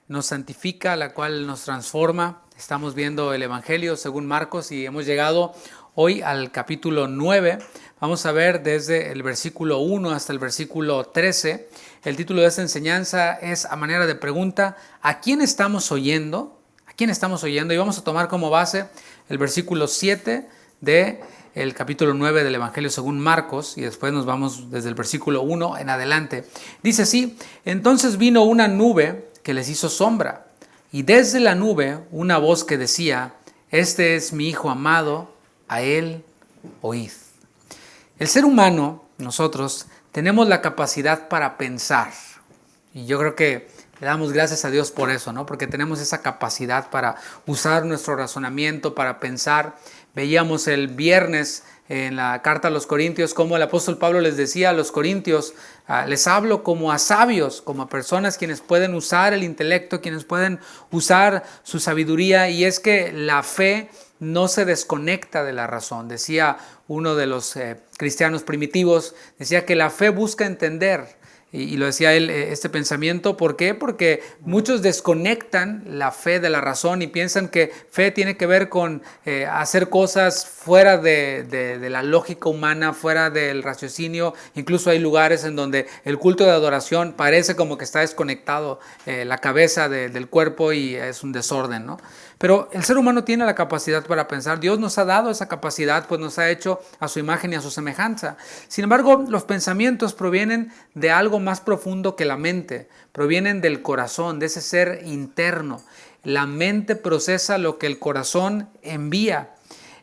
nos santifica, la cual nos transforma. Estamos viendo el Evangelio según Marcos y hemos llegado hoy al capítulo 9. Vamos a ver desde el versículo 1 hasta el versículo 13. El título de esta enseñanza es a manera de pregunta: ¿a quién estamos oyendo? ¿A quién estamos oyendo? Y vamos a tomar como base el versículo 7 de el capítulo 9 del Evangelio según Marcos, y después nos vamos desde el versículo 1 en adelante. Dice así: entonces vino una nube que les hizo sombra, y desde la nube una voz que decía: este es mi Hijo amado, a él oíd. El ser humano, nosotros, tenemos la capacidad para pensar, y yo creo que le damos gracias a Dios por eso, ¿no? Porque tenemos esa capacidad para usar nuestro razonamiento, para pensar. Veíamos el viernes en la carta a los Corintios cómo el apóstol Pablo les decía a los Corintios: les hablo como a sabios, como a personas quienes pueden usar el intelecto, quienes pueden usar su sabiduría. Y es que la fe no se desconecta de la razón. Decía uno de los cristianos primitivos, decía que la fe busca entender. Y lo decía él, este pensamiento. ¿Por qué? Porque muchos desconectan la fe de la razón y piensan que fe tiene que ver con hacer cosas fuera de la lógica humana, fuera del raciocinio. Incluso hay lugares en donde el culto de adoración parece como que está desconectado la cabeza del cuerpo y es un desorden, ¿no? Pero el ser humano tiene la capacidad para pensar. Dios nos ha dado esa capacidad, pues nos ha hecho a su imagen y a su semejanza. Sin embargo, los pensamientos provienen de algo más profundo que la mente, provienen del corazón, de ese ser interno. La mente procesa lo que el corazón envía.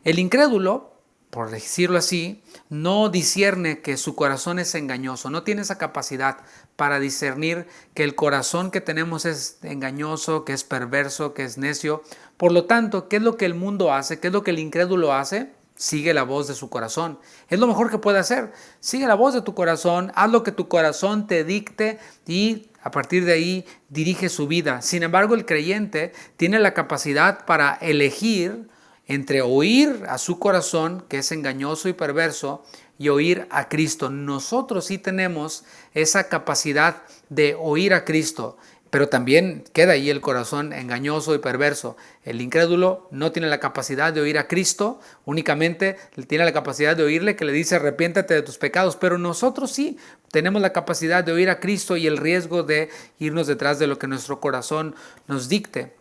El incrédulo, por decirlo así, no discierne que su corazón es engañoso, no tiene esa capacidad para discernir que el corazón que tenemos es engañoso, que es perverso, que es necio. Por lo tanto, ¿qué es lo que el mundo hace? ¿Qué es lo que el incrédulo hace? Sigue la voz de su corazón. Es lo mejor que puede hacer. Sigue la voz de tu corazón, haz lo que tu corazón te dicte y a partir de ahí dirige su vida. Sin embargo, el creyente tiene la capacidad para elegir entre oír a su corazón, que es engañoso y perverso, y oír a Cristo. Nosotros sí tenemos esa capacidad de oír a Cristo, pero también queda ahí el corazón engañoso y perverso. El incrédulo no tiene la capacidad de oír a Cristo, únicamente tiene la capacidad de oírle que le dice: arrepiéntate de tus pecados. Pero nosotros sí tenemos la capacidad de oír a Cristo y el riesgo de irnos detrás de lo que nuestro corazón nos dicte.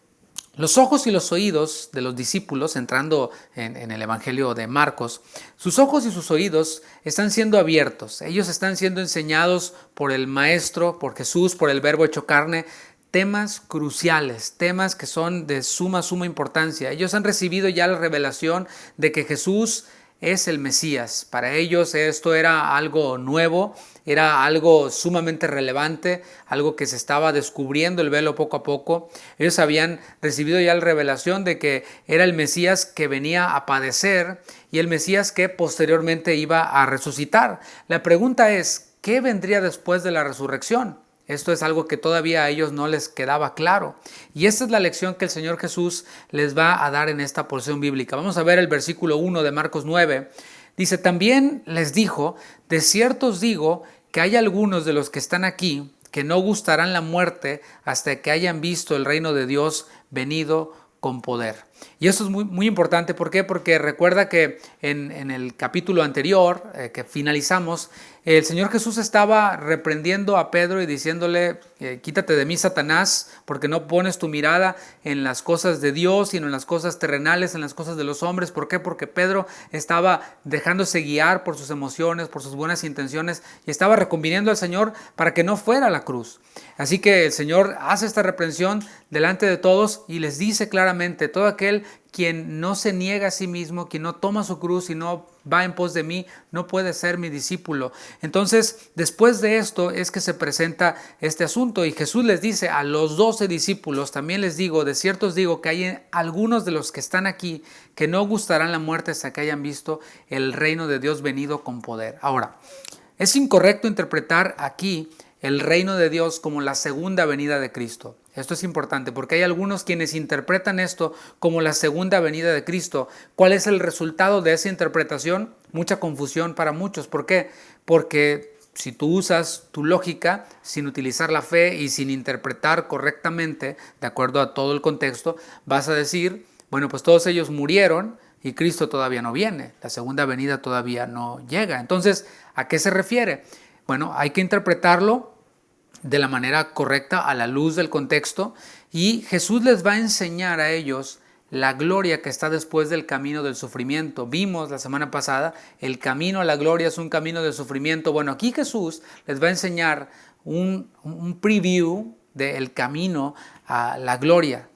Los ojos y los oídos de los discípulos, entrando en el Evangelio de Marcos, sus ojos y sus oídos están siendo abiertos. Ellos están siendo enseñados por el Maestro, por Jesús, por el Verbo hecho carne, temas cruciales, temas que son de suma importancia. Ellos han recibido ya la revelación de que Jesús es el Mesías. Para ellos esto era algo nuevo, era algo sumamente relevante, algo que se estaba descubriendo el velo poco a poco. Ellos habían recibido ya la revelación de que era el Mesías que venía a padecer y el Mesías que posteriormente iba a resucitar. La pregunta es: ¿qué vendría después de la resurrección? Esto es algo que todavía a ellos no les quedaba claro. Y esta es la lección que el Señor Jesús les va a dar en esta porción bíblica. Vamos a ver el versículo 1 de Marcos 9. Dice: también les dijo: de cierto os digo que hay algunos de los que están aquí que no gustarán la muerte hasta que hayan visto el reino de Dios venido con poder. Y eso es muy importante. ¿Por qué? Porque recuerda que en el capítulo anterior que finalizamos, el Señor Jesús estaba reprendiendo a Pedro y diciéndole: quítate de mí, Satanás, porque no pones tu mirada en las cosas de Dios, sino en las cosas terrenales, en las cosas de los hombres. ¿Por qué? Porque Pedro estaba dejándose guiar por sus emociones, por sus buenas intenciones, y estaba reconviniendo al Señor para que no fuera a la cruz. Así que el Señor hace esta reprensión delante de todos y les dice claramente: todo aquel quien no se niega a sí mismo, quien no toma su cruz y no va en pos de mí, no puede ser mi discípulo. Entonces, después de esto es que se presenta este asunto y Jesús les dice a los 12 discípulos: también les digo, de cierto os digo que hay algunos de los que están aquí que no gustarán la muerte hasta que hayan visto el reino de Dios venido con poder. Ahora, es incorrecto interpretar aquí el reino de Dios como la segunda venida de Cristo. Esto es importante porque hay algunos quienes interpretan esto como la segunda venida de Cristo. ¿Cuál es el resultado de esa interpretación? Mucha confusión para muchos. ¿Por qué? Porque si tú usas tu lógica sin utilizar la fe y sin interpretar correctamente, de acuerdo a todo el contexto, vas a decir, bueno, pues todos ellos murieron y Cristo todavía no viene, la segunda venida todavía no llega. Entonces, ¿a qué se refiere? Bueno, hay que interpretarlo de la manera correcta a la luz del contexto, y Jesús les va a enseñar a ellos la gloria que está después del camino del sufrimiento. Vimos la semana pasada, el camino a la gloria es un camino de sufrimiento. Bueno, aquí Jesús les va a enseñar un preview del camino a la gloria.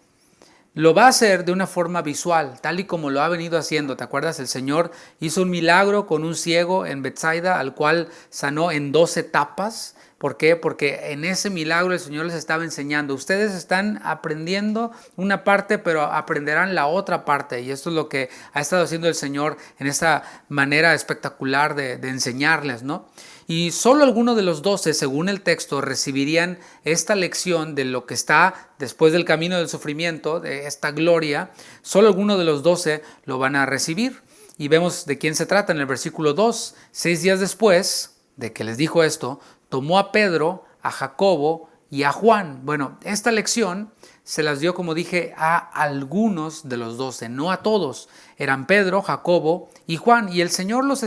Lo va a hacer de una forma visual, tal y como lo ha venido haciendo. ¿Te acuerdas? El Señor hizo un milagro con un ciego en Betsaida, al cual sanó en 2 etapas. ¿Por qué? Porque en ese milagro el Señor les estaba enseñando. Ustedes están aprendiendo una parte, pero aprenderán la otra parte. Y esto es lo que ha estado haciendo el Señor en esta manera espectacular de enseñarles, ¿no? Y solo algunos de los 12, según el texto, recibirían esta lección de lo que está después del camino del sufrimiento, de esta gloria. Solo algunos de los 12 lo van a recibir. Y vemos de quién se trata en el versículo 2. 6 días después de que les dijo esto, tomó a Pedro, a Jacobo y a Juan. Bueno, esta lección se las dio, como dije, a algunos de los 12, no a todos. Eran Pedro, Jacobo y Juan. Y el Señor los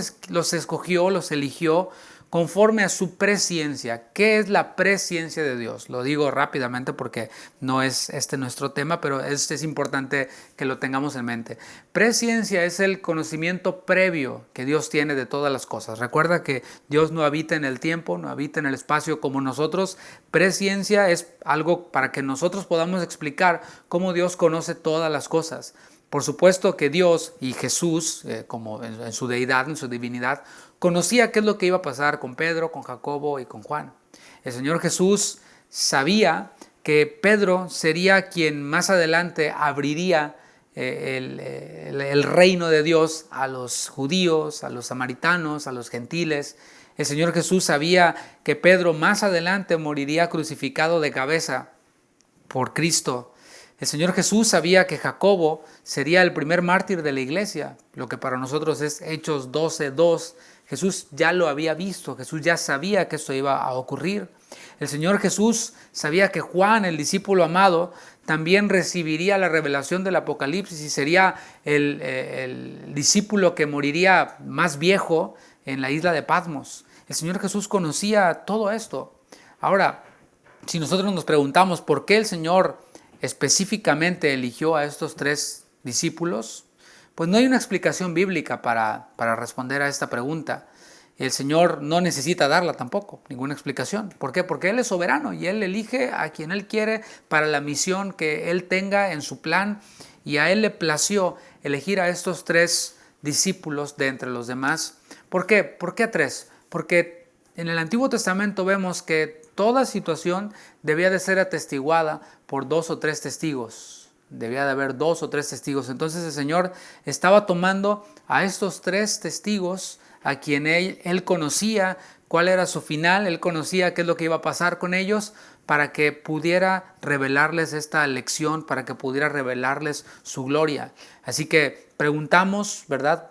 escogió, los eligió conforme a su presciencia. ¿Qué es la presciencia de Dios? Lo digo rápidamente porque no es nuestro tema, pero es importante que lo tengamos en mente. Presciencia es el conocimiento previo que Dios tiene de todas las cosas. Recuerda que Dios no habita en el tiempo, no habita en el espacio como nosotros. Presciencia es algo para que nosotros podamos explicar cómo Dios conoce todas las cosas. Por supuesto que Dios y Jesús, como en su deidad, en su divinidad, conocía qué es lo que iba a pasar con Pedro, con Jacobo y con Juan. El Señor Jesús sabía que Pedro sería quien más adelante abriría el reino de Dios a los judíos, a los samaritanos, a los gentiles. El Señor Jesús sabía que Pedro más adelante moriría crucificado de cabeza por Cristo. El Señor Jesús sabía que Jacobo sería el primer mártir de la iglesia, lo que para nosotros es Hechos 12:2. Jesús ya lo había visto, Jesús ya sabía que esto iba a ocurrir. El Señor Jesús sabía que Juan, el discípulo amado, también recibiría la revelación del Apocalipsis y sería el discípulo que moriría más viejo en la isla de Patmos. El Señor Jesús conocía todo esto. Ahora, si nosotros nos preguntamos por qué el Señor específicamente eligió a estos 3 discípulos, pues no hay una explicación bíblica para responder a esta pregunta. El Señor no necesita darla tampoco, ninguna explicación. ¿Por qué? Porque Él es soberano y Él elige a quien Él quiere para la misión que Él tenga en su plan, y a Él le plació elegir a estos 3 discípulos de entre los demás. ¿Por qué? ¿Por qué a 3? Porque en el Antiguo Testamento vemos que toda situación debía de ser atestiguada por 2 o 3 testigos. Debía de haber 2 o 3 testigos. Entonces el Señor estaba tomando a estos 3 testigos a quien él conocía cuál era su final, Él conocía qué es lo que iba a pasar con ellos, para que pudiera revelarles esta lección, para que pudiera revelarles su gloria. Así que preguntamos, ¿verdad?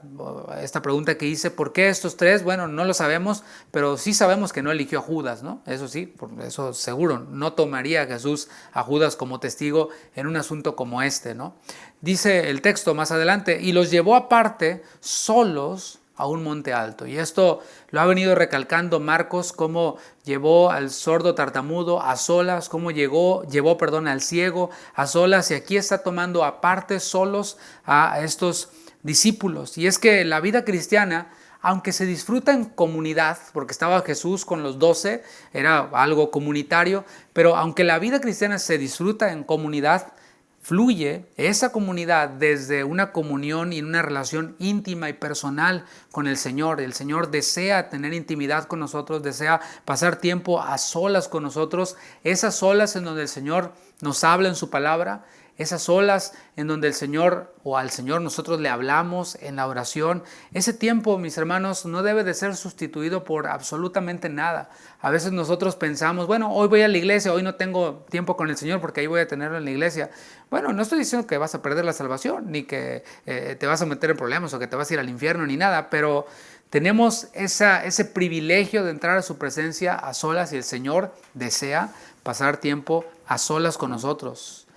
Esta pregunta que hice, ¿por qué estos 3? Bueno, no lo sabemos, pero sí sabemos que no eligió a Judas, ¿no? Eso sí, eso seguro, no tomaría a Jesús a Judas como testigo en un asunto como este, ¿no? Dice el texto más adelante, y los llevó aparte solos a un monte alto. Y esto lo ha venido recalcando Marcos, cómo llevó al sordo tartamudo a solas, cómo llevó al ciego a solas, y aquí está tomando aparte solos a estos discípulos. Y es que la vida cristiana, aunque se disfruta en comunidad, porque estaba Jesús con los 12, era algo comunitario, pero aunque la vida cristiana se disfruta en comunidad, fluye esa comunidad desde una comunión y una relación íntima y personal con el Señor. El Señor desea tener intimidad con nosotros, desea pasar tiempo a solas con nosotros, esas solas en donde el Señor nos habla en su palabra, esas olas en donde el Señor o al Señor nosotros le hablamos en la oración. Ese tiempo, mis hermanos, no debe de ser sustituido por absolutamente nada. A veces nosotros pensamos, bueno, hoy voy a la iglesia, hoy no tengo tiempo con el Señor porque ahí voy a tenerlo en la iglesia. Bueno, no estoy diciendo que vas a perder la salvación, ni que te vas a meter en problemas o que te vas a ir al infierno, ni nada, pero Tenemos ese privilegio de entrar a su presencia a solas y el Señor desea pasar tiempo a solas con nosotros.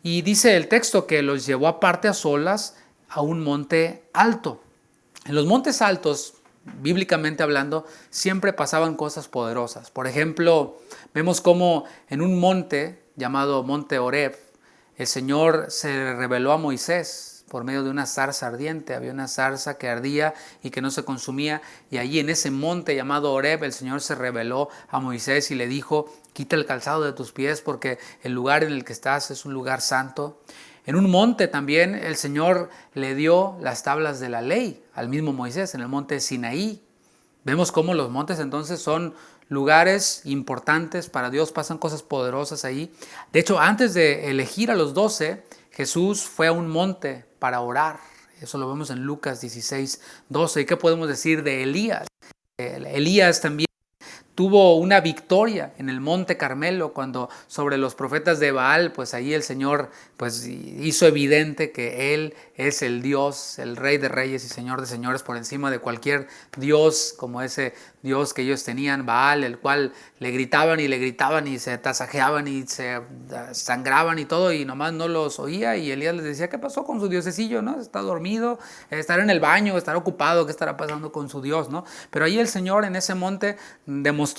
Y dice el texto que los llevó aparte a solas a un monte alto. En los montes altos, bíblicamente hablando, siempre pasaban cosas poderosas. Por ejemplo, vemos cómo en un monte llamado Monte Horeb, el Señor se reveló a Moisés por medio de una zarza ardiente. Había una zarza que ardía y que no se consumía, y allí en ese monte llamado Horeb el Señor se reveló a Moisés y le dijo: quita el calzado de tus pies porque el lugar en el que estás es un lugar santo. En un monte también el Señor le dio las tablas de la ley al mismo Moisés, en el monte Sinaí. Vemos cómo los montes entonces son lugares importantes para Dios, pasan cosas poderosas ahí. De hecho, antes de elegir a los 12, Jesús fue a un monte para orar. Eso lo vemos en Lucas 16:12. ¿Y qué podemos decir de Elías? Elías también tuvo una victoria en el Monte Carmelo cuando sobre los profetas de Baal, pues ahí el Señor pues hizo evidente que Él es el Dios, el Rey de Reyes y Señor de Señores, por encima de cualquier Dios, como ese Dios que ellos tenían, Baal, el cual le gritaban y se tasajeaban y se sangraban y todo, y nomás no los oía, y Elías les decía: ¿qué pasó con su diosecillo? ¿No? ¿Está dormido? ¿Estará en el baño? ¿Estará ocupado? ¿Qué estará pasando con su Dios? ¿No? Pero ahí el Señor en ese monte demostró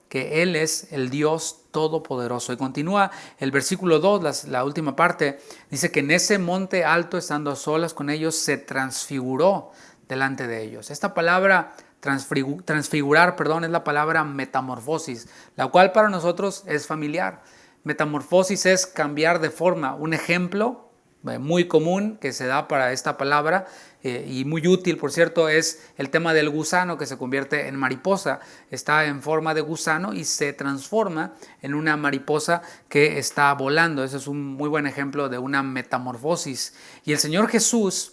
que Él es el Dios todopoderoso. Y continúa el versículo 2, la última parte, dice que en ese monte alto, estando a solas con ellos, se transfiguró delante de ellos. Esta palabra transfigurar, es la palabra metamorfosis, la cual para nosotros es familiar. Metamorfosis es cambiar de forma. Un ejemplo muy común que se da para esta palabra y muy útil, por cierto, es el tema del gusano que se convierte en mariposa. Está en forma de gusano y se transforma en una mariposa que está volando. Ese es un muy buen ejemplo de una metamorfosis. Y el Señor Jesús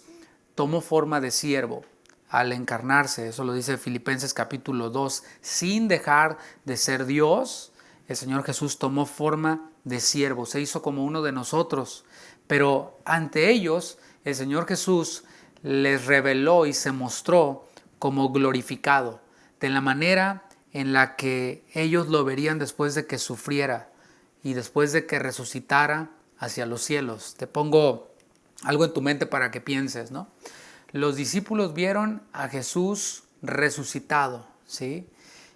tomó forma de siervo al encarnarse. Eso lo dice Filipenses capítulo 2. Sin dejar de ser Dios, el Señor Jesús tomó forma de siervo, se hizo como uno de nosotros. Pero ante ellos, el Señor Jesús les reveló y se mostró como glorificado, de la manera en la que ellos lo verían después de que sufriera y después de que resucitara hacia los cielos. Te pongo algo en tu mente para que pienses, ¿no? Los discípulos vieron a Jesús resucitado, ¿sí?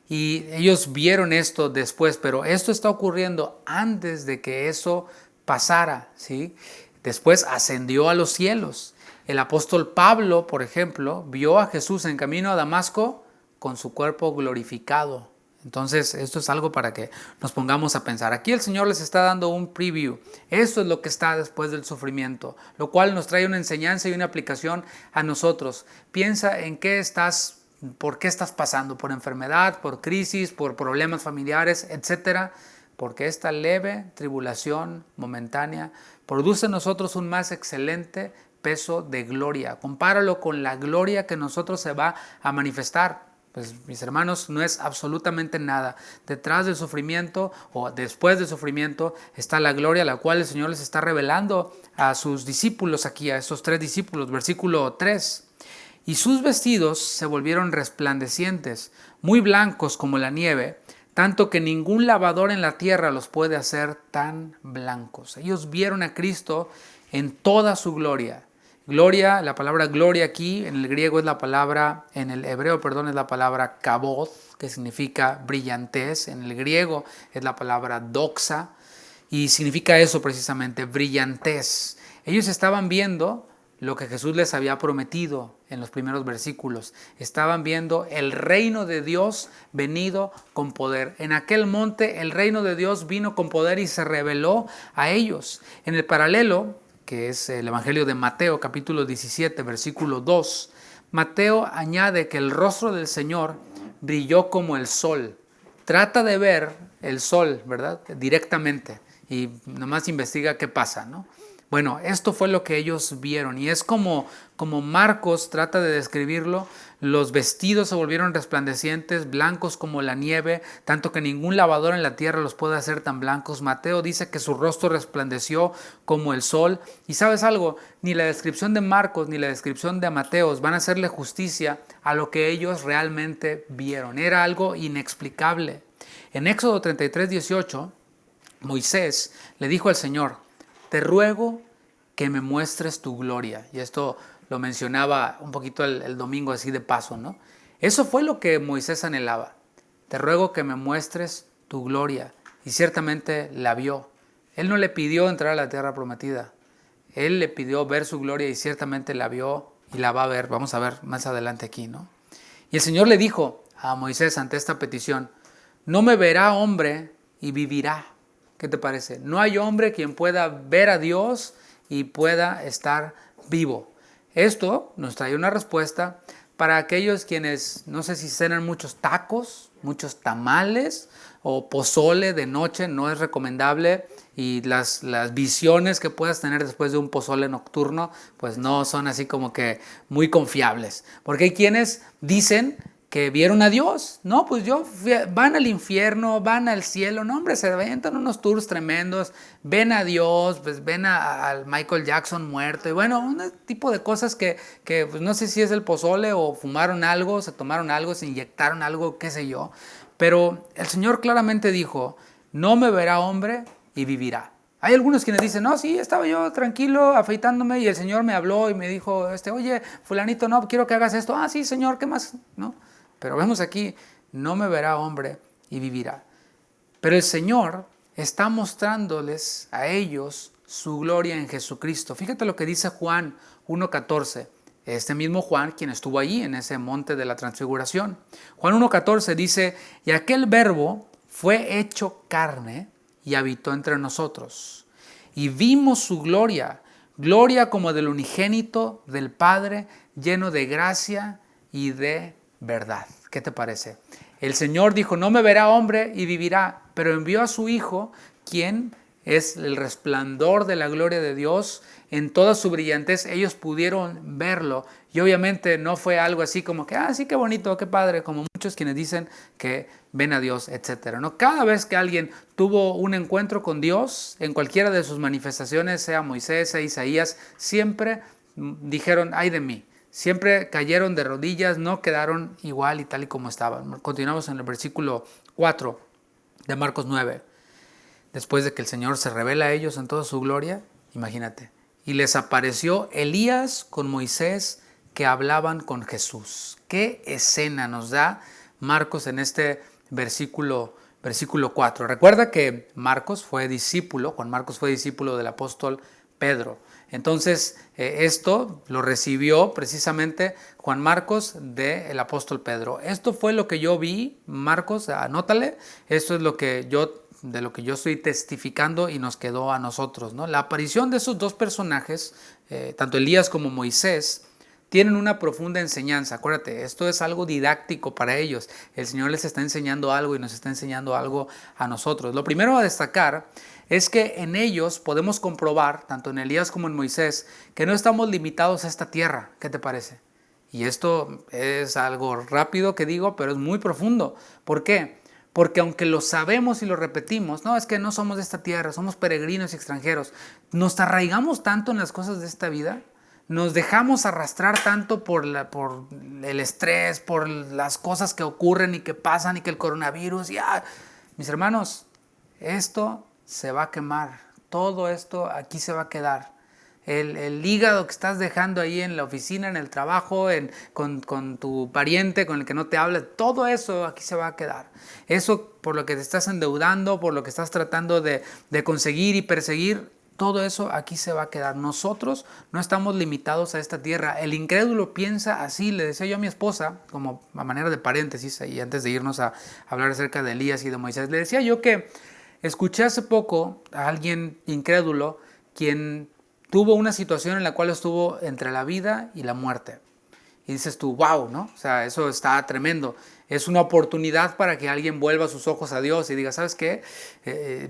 Y ellos vieron esto después, pero esto está ocurriendo antes de que eso pasara, ¿sí? Después ascendió a los cielos. El apóstol Pablo, por ejemplo, vio a Jesús en camino a Damasco con su cuerpo glorificado. Entonces, esto es algo para que nos pongamos a pensar. Aquí el Señor les está dando un preview. Esto es lo que está después del sufrimiento, lo cual nos trae una enseñanza y una aplicación a nosotros. Piensa en por qué estás pasando, por enfermedad, por crisis, por problemas familiares, etcétera. Porque esta leve tribulación momentánea produce en nosotros un más excelente peso de gloria. Compáralo con la gloria que en nosotros se va a manifestar. Pues, mis hermanos, no es absolutamente nada. Detrás del sufrimiento o después del sufrimiento está la gloria, la cual el Señor les está revelando a sus discípulos aquí, a estos 3 discípulos. Versículo 3. Y sus vestidos se volvieron resplandecientes, muy blancos como la nieve, tanto que ningún lavador en la tierra los puede hacer tan blancos. Ellos vieron a Cristo en toda su gloria. Gloria, la palabra gloria aquí en el griego es la palabra, en el hebreo, es la palabra kabod, que significa brillantez. En el griego es la palabra doxa y significa eso precisamente, brillantez. Ellos estaban viendo lo que Jesús les había prometido en los primeros versículos. Estaban viendo el reino de Dios venido con poder. En aquel monte el reino de Dios vino con poder y se reveló a ellos. En el paralelo, que es el Evangelio de Mateo, capítulo 17, versículo 2, Mateo añade que el rostro del Señor brilló como el sol. Trata de ver el sol, ¿verdad? Directamente y nomás investiga qué pasa, ¿no? Bueno, esto fue lo que ellos vieron y es como Marcos trata de describirlo. Los vestidos se volvieron resplandecientes, blancos como la nieve, tanto que ningún lavador en la tierra los puede hacer tan blancos. Mateo dice que su rostro resplandeció como el sol. Y sabes algo, ni la descripción de Marcos ni la descripción de Mateos van a hacerle justicia a lo que ellos realmente vieron. Era algo inexplicable. En Éxodo 33:18, Moisés le dijo al Señor: te ruego que me muestres tu gloria. Y esto lo mencionaba un poquito el domingo así de paso, ¿no? Eso fue lo que Moisés anhelaba. Te ruego que me muestres tu gloria. Y ciertamente la vio. Él no le pidió entrar a la tierra prometida. Él le pidió ver su gloria y ciertamente la vio y la va a ver. Vamos a ver más adelante aquí, ¿no? Y el Señor le dijo a Moisés ante esta petición: no me verá hombre y vivirá. ¿Qué te parece? No hay hombre quien pueda ver a Dios y pueda estar vivo. Esto nos trae una respuesta para aquellos quienes, no sé si cenan muchos tacos, muchos tamales o pozole de noche. No es recomendable, y las visiones que puedas tener después de un pozole nocturno pues no son así como que muy confiables, porque hay quienes dicen que vieron a Dios. No, pues van al infierno, van al cielo. No, hombre, se aventan unos tours tremendos, ven a Dios, pues ven al Michael Jackson muerto, y bueno, un tipo de cosas que pues no sé si es el pozole o fumaron algo, se tomaron algo, se inyectaron algo, qué sé yo. Pero el Señor claramente dijo: no me verá hombre y vivirá. Hay algunos quienes dicen: no, sí, estaba yo tranquilo afeitándome y el Señor me habló y me dijo, oye, fulanito, no, quiero que hagas esto. Ah, sí, Señor, ¿qué más? ¿No? Pero vemos aquí: no me verá hombre y vivirá. Pero el Señor está mostrándoles a ellos su gloria en Jesucristo. Fíjate lo que dice Juan 1:14. Este mismo Juan, quien estuvo allí en ese monte de la transfiguración. Juan 1:14 dice: y aquel verbo fue hecho carne y habitó entre nosotros. Y vimos su gloria, gloria como del unigénito del Padre, lleno de gracia y de verdad. ¿Qué te parece? El Señor dijo: no me verá hombre y vivirá, pero envió a su Hijo, quien es el resplandor de la gloria de Dios en toda su brillantez. Ellos pudieron verlo, y obviamente no fue algo así como que, sí, qué bonito, qué padre, como muchos quienes dicen que ven a Dios, etcétera. No, cada vez que alguien tuvo un encuentro con Dios en cualquiera de sus manifestaciones, sea Moisés, sea Isaías, siempre dijeron: ay de mí. Siempre cayeron de rodillas, no quedaron igual y tal y como estaban. Continuamos en el versículo 4 de Marcos 9. Después de que el Señor se revela a ellos en toda su gloria, imagínate, y les apareció Elías con Moisés, que hablaban con Jesús. ¿Qué escena nos da Marcos en este versículo 4? Recuerda que Juan Marcos fue discípulo del apóstol Pedro. Entonces, esto lo recibió precisamente Juan Marcos del apóstol Pedro. Esto fue lo que yo vi, Marcos, anótale. Esto es de lo que yo estoy testificando y nos quedó a nosotros, ¿no? La aparición de esos dos personajes, tanto Elías como Moisés, tienen una profunda enseñanza. Acuérdate, esto es algo didáctico para ellos. El Señor les está enseñando algo y nos está enseñando algo a nosotros. Lo primero a destacar es que en ellos podemos comprobar, tanto en Elías como en Moisés, que no estamos limitados a esta tierra. ¿Qué te parece? Y esto es algo rápido que digo, pero es muy profundo. ¿Por qué? Porque aunque lo sabemos y lo repetimos, no, es que no somos de esta tierra, somos peregrinos y extranjeros, nos arraigamos tanto en las cosas de esta vida, nos dejamos arrastrar tanto por el estrés, por las cosas que ocurren y que pasan y que el coronavirus, mis hermanos, esto se va a quemar, todo esto aquí se va a quedar. El hígado que estás dejando ahí en la oficina, en el trabajo, con tu pariente con el que no te hablas, todo eso aquí se va a quedar. Eso por lo que te estás endeudando, por lo que estás tratando de conseguir y perseguir, todo eso aquí se va a quedar. Nosotros no estamos limitados a esta tierra. El incrédulo piensa así. Le decía yo a mi esposa, como a manera de paréntesis, y antes de irnos a hablar acerca de Elías y de Moisés, le decía yo que escuché hace poco a alguien incrédulo quien tuvo una situación en la cual estuvo entre la vida y la muerte. Y dices tú, wow, ¿no? O sea, eso está tremendo. Es una oportunidad para que alguien vuelva sus ojos a Dios y diga, ¿sabes qué?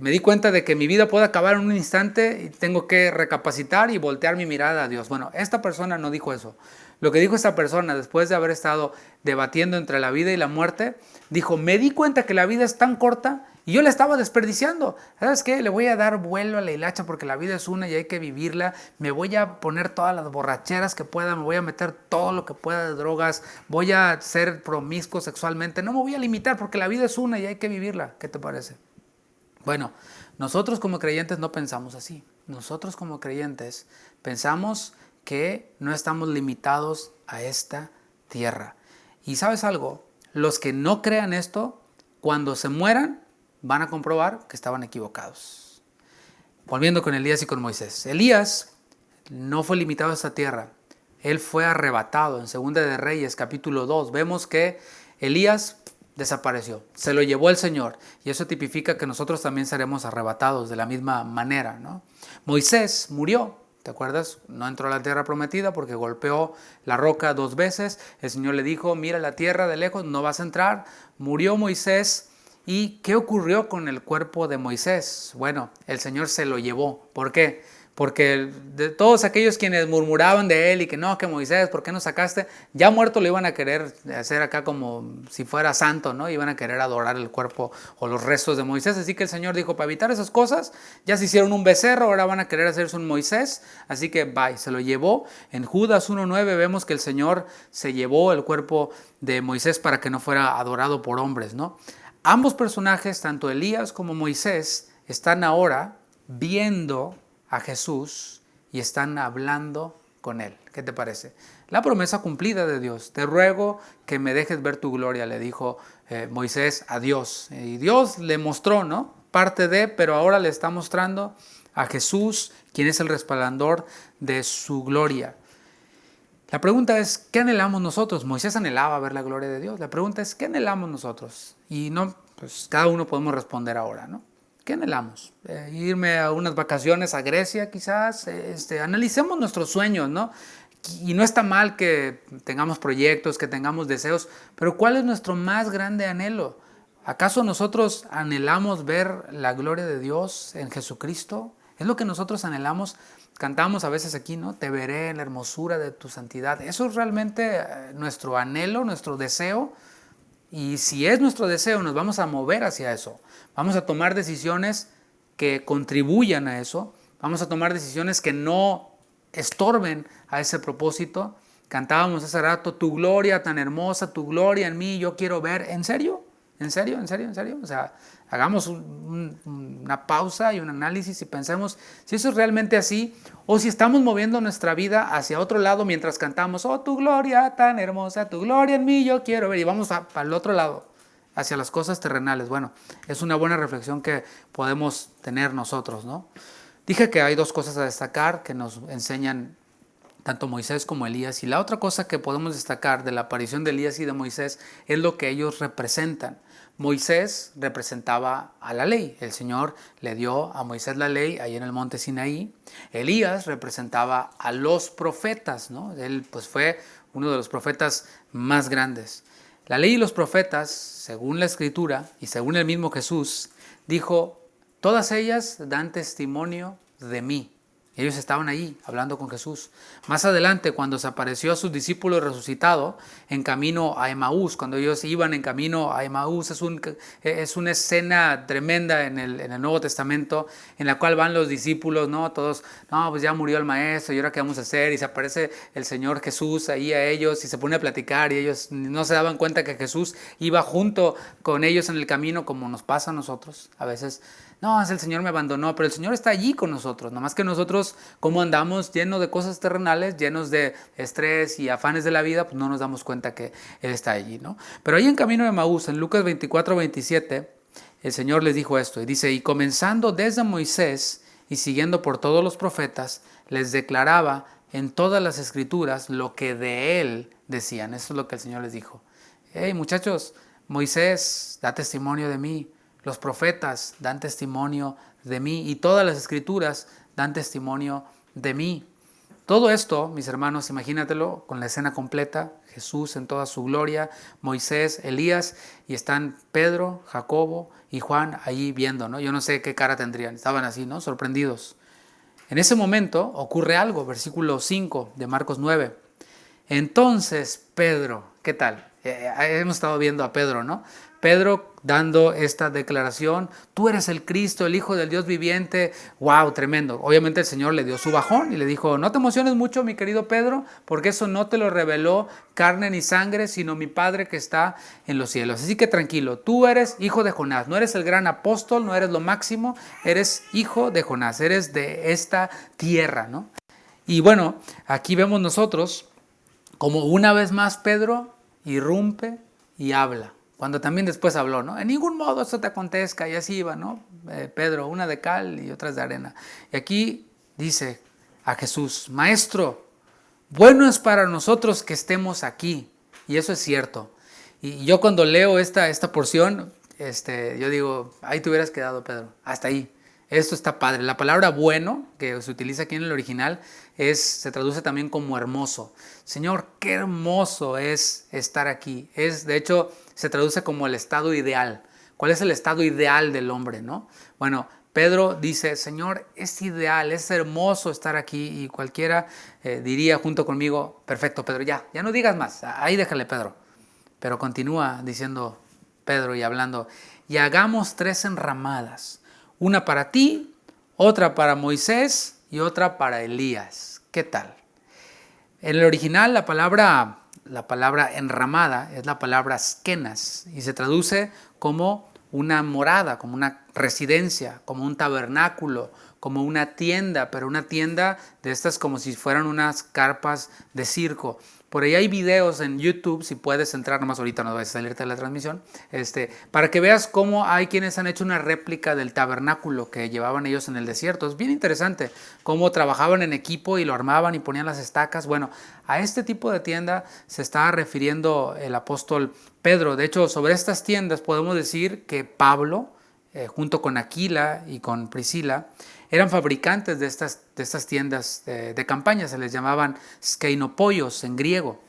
Me di cuenta de que mi vida puede acabar en un instante y tengo que recapacitar y voltear mi mirada a Dios. Bueno, esta persona no dijo eso. Lo que dijo esta persona después de haber estado debatiendo entre la vida y la muerte, dijo, me di cuenta que la vida es tan corta y yo la estaba desperdiciando. ¿Sabes qué? Le voy a dar vuelo a la hilacha porque la vida es una y hay que vivirla. Me voy a poner todas las borracheras que pueda, me voy a meter todo lo que pueda de drogas, voy a ser promiscuo sexualmente. No me voy a limitar porque la vida es una y hay que vivirla. ¿Qué te parece? Bueno, nosotros como creyentes no pensamos así. Nosotros como creyentes pensamos que no estamos limitados a esta tierra. Y ¿sabes algo? Los que no crean esto, cuando se mueran, van a comprobar que estaban equivocados. Volviendo con Elías y con Moisés. Elías no fue limitado a esta tierra. Él fue arrebatado. En Segunda de Reyes, capítulo 2, vemos que Elías desapareció. Se lo llevó el Señor. Y eso tipifica que nosotros también seremos arrebatados de la misma manera, ¿no? Moisés murió. ¿Te acuerdas? No entró a la tierra prometida porque golpeó la roca 2 veces. El Señor le dijo, mira la tierra de lejos, no vas a entrar. Murió Moisés. ¿Y qué ocurrió con el cuerpo de Moisés? Bueno, el Señor se lo llevó. ¿Por qué? Porque de todos aquellos quienes murmuraban de él y que no, que Moisés, ¿por qué no sacaste? Ya muerto lo iban a querer hacer acá como si fuera santo, ¿no? Iban a querer adorar el cuerpo o los restos de Moisés. Así que el Señor dijo, para evitar esas cosas, ya se hicieron un becerro, ahora van a querer hacerse un Moisés. Así que bye, se lo llevó. En Judas 1:9 vemos que el Señor se llevó el cuerpo de Moisés para que no fuera adorado por hombres, ¿no? Ambos personajes, tanto Elías como Moisés, están ahora viendo a Jesús y están hablando con él. ¿Qué te parece? La promesa cumplida de Dios. Te ruego que me dejes ver tu gloria, le dijo Moisés a Dios. Y Dios le mostró, ¿no? Parte de, pero ahora le está mostrando a Jesús, quien es el resplandor de su gloria. La pregunta es, ¿qué anhelamos nosotros? Moisés anhelaba ver la gloria de Dios. La pregunta es, ¿qué anhelamos nosotros? Y no, pues cada uno podemos responder ahora, ¿no? ¿Qué anhelamos? Irme a unas vacaciones a Grecia quizás. Analicemos nuestros sueños, ¿no? Y no está mal que tengamos proyectos, que tengamos deseos, pero ¿cuál es nuestro más grande anhelo? ¿Acaso nosotros anhelamos ver la gloria de Dios en Jesucristo? ¿Es lo que nosotros anhelamos? Cantamos a veces aquí, ¿no? Te veré en la hermosura de tu santidad. ¿Eso es realmente nuestro anhelo, nuestro deseo? Y si es nuestro deseo, nos vamos a mover hacia eso. Vamos a tomar decisiones que contribuyan a eso. Vamos a tomar decisiones que no estorben a ese propósito. Cantábamos hace rato, tu gloria tan hermosa, tu gloria en mí, yo quiero ver. ¿En serio? ¿En serio? ¿En serio? ¿En serio? O sea, hagamos una pausa y un análisis y pensemos si eso es realmente así o si estamos moviendo nuestra vida hacia otro lado mientras cantamos, oh, tu gloria tan hermosa, tu gloria en mí, yo quiero ver. Y vamos para el otro lado, hacia las cosas terrenales. Bueno, es una buena reflexión que podemos tener nosotros, ¿no? Dije que hay 2 cosas a destacar que nos enseñan tanto Moisés como Elías. Y la otra cosa que podemos destacar de la aparición de Elías y de Moisés es lo que ellos representan. Moisés representaba a la ley. El Señor le dio a Moisés la ley ahí en el monte Sinaí. Elías representaba a los profetas, ¿no? Él pues fue uno de los profetas más grandes. La ley y los profetas, según la Escritura y según el mismo Jesús, dijo, todas ellas dan testimonio de mí. Ellos estaban allí hablando con Jesús. Más adelante, cuando se apareció a sus discípulos resucitado en camino a Emaús, cuando ellos iban en camino a Emaús, es una escena tremenda en el Nuevo Testamento en la cual van los discípulos, ¿no? Todos, no, pues ya murió el maestro, ¿y ahora qué vamos a hacer? Y se aparece el Señor Jesús ahí a ellos y se pone a platicar y ellos no se daban cuenta que Jesús iba junto con ellos en el camino como nos pasa a nosotros. A veces, no, el Señor me abandonó, pero el Señor está allí con nosotros, nomás que nosotros, como andamos llenos de cosas terrenales, llenos de estrés y afanes de la vida, pues no nos damos cuenta que Él está allí, ¿no? Pero ahí en camino de Emaús, en Lucas 24:27, el Señor les dijo esto, y dice, y comenzando desde Moisés y siguiendo por todos los profetas, les declaraba en todas las escrituras lo que de Él decían. Eso es lo que el Señor les dijo. Hey muchachos, Moisés da testimonio de mí, los profetas dan testimonio de mí y todas las escrituras dan testimonio de mí. Todo esto, mis hermanos, imagínatelo con la escena completa, Jesús en toda su gloria, Moisés, Elías, y están Pedro, Jacobo y Juan ahí viendo, ¿no? Yo no sé qué cara tendrían, estaban así, ¿no? Sorprendidos. En ese momento ocurre algo, versículo 5 de Marcos 9. Entonces Pedro, ¿qué tal? Hemos estado viendo a Pedro, ¿no? Pedro dando esta declaración, tú eres el Cristo, el Hijo del Dios viviente. ¡Wow! Tremendo. Obviamente el Señor le dio su bajón y le dijo, no te emociones mucho, mi querido Pedro, porque eso no te lo reveló carne ni sangre, sino mi Padre que está en los cielos. Así que tranquilo, tú eres hijo de Jonás, no eres el gran apóstol, no eres lo máximo, eres hijo de Jonás, eres de esta tierra, ¿no? Y bueno, aquí vemos nosotros como una vez más Pedro irrumpe y habla, cuando también después habló, ¿no? En ningún modo esto te acontezca, y así iba, ¿no? Pedro, una de cal y otras de arena. Y aquí dice a Jesús, Maestro, bueno es para nosotros que estemos aquí. Y eso es cierto. Y yo cuando leo esta porción, yo digo, ahí te hubieras quedado, Pedro, hasta ahí. Esto está padre. La palabra bueno, que se utiliza aquí en el original, se traduce también como hermoso. Señor, qué hermoso es estar aquí. De hecho, se traduce como el estado ideal. ¿Cuál es el estado ideal del hombre, no? Bueno, Pedro dice, Señor, es ideal, es hermoso estar aquí. Y cualquiera diría junto conmigo, perfecto, Pedro, ya no digas más. Ahí déjale, Pedro. Pero continúa diciendo Pedro y hablando, y hagamos 3 enramadas. Una para ti, otra para Moisés y otra para Elías. ¿Qué tal? En el original la palabra enramada es la palabra skenas y se traduce como una morada, como una residencia, como un tabernáculo, como una tienda, pero una tienda de estas como si fueran unas carpas de circo. Por ahí hay videos en YouTube, si puedes entrar, nomás ahorita no vas a salirte de la transmisión, para que veas cómo hay quienes han hecho una réplica del tabernáculo que llevaban ellos en el desierto. Es bien interesante cómo trabajaban en equipo y lo armaban y ponían las estacas. Bueno, a este tipo de tienda se está refiriendo el apóstol Pedro. De hecho, sobre estas tiendas podemos decir que Pablo, junto con Aquila y con Priscila, eran fabricantes de estas tiendas de campaña, se les llamaban skeinopoios en griego.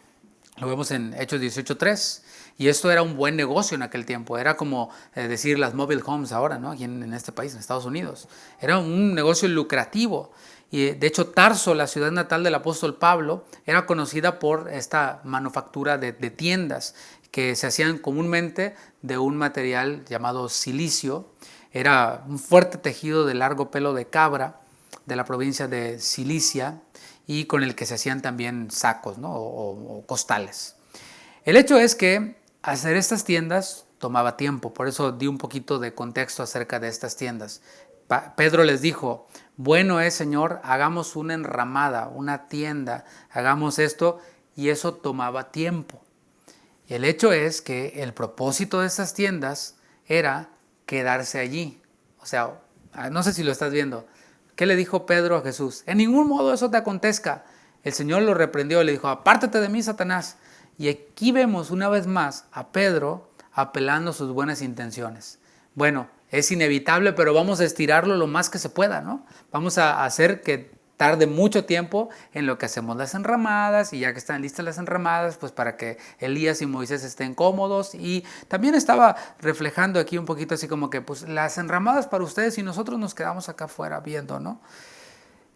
Lo vemos en Hechos 18:3. Y esto era un buen negocio en aquel tiempo. Era como decir las mobile homes ahora, ¿no? Aquí en este país, en Estados Unidos. Era un negocio lucrativo. Y de hecho Tarso, la ciudad natal del apóstol Pablo, era conocida por esta manufactura de tiendas que se hacían comúnmente de un material llamado silicio. Era un fuerte tejido de largo pelo de cabra de la provincia de Cilicia y con el que se hacían también sacos, ¿no? o costales. El hecho es que hacer estas tiendas tomaba tiempo, por eso di un poquito de contexto acerca de estas tiendas. Pedro les dijo, bueno es, Señor, hagamos una enramada, una tienda, hagamos esto, y eso tomaba tiempo. Y el hecho es que el propósito de estas tiendas era quedarse allí. O sea, no sé si lo estás viendo. ¿Qué le dijo Pedro a Jesús? En ningún modo eso te acontezca. El Señor lo reprendió y le dijo, apártate de mí, Satanás. Y aquí vemos una vez más a Pedro apelando a sus buenas intenciones. Bueno, es inevitable, pero vamos a estirarlo lo más que se pueda, ¿no? Vamos a hacer que tarde mucho tiempo en lo que hacemos las enramadas, y ya que están listas las enramadas, pues para que Elías y Moisés estén cómodos. Y también estaba reflejando aquí un poquito así como que pues las enramadas para ustedes y nosotros nos quedamos acá afuera viendo, ¿no?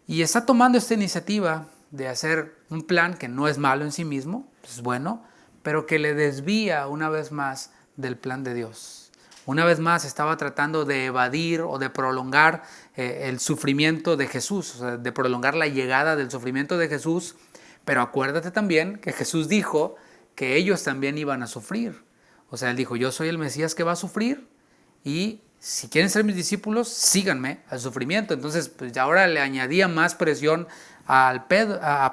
Y está tomando esta iniciativa de hacer un plan que no es malo en sí mismo, es bueno, pero que le desvía una vez más del plan de Dios. Una vez más estaba tratando de evadir o de prolongar el sufrimiento de Jesús, o sea, de prolongar la llegada del sufrimiento de Jesús, pero acuérdate también que Jesús dijo que ellos también iban a sufrir. O sea, él dijo, yo soy el Mesías que va a sufrir y si quieren ser mis discípulos, síganme al sufrimiento. Entonces, pues ahora le añadía más presión a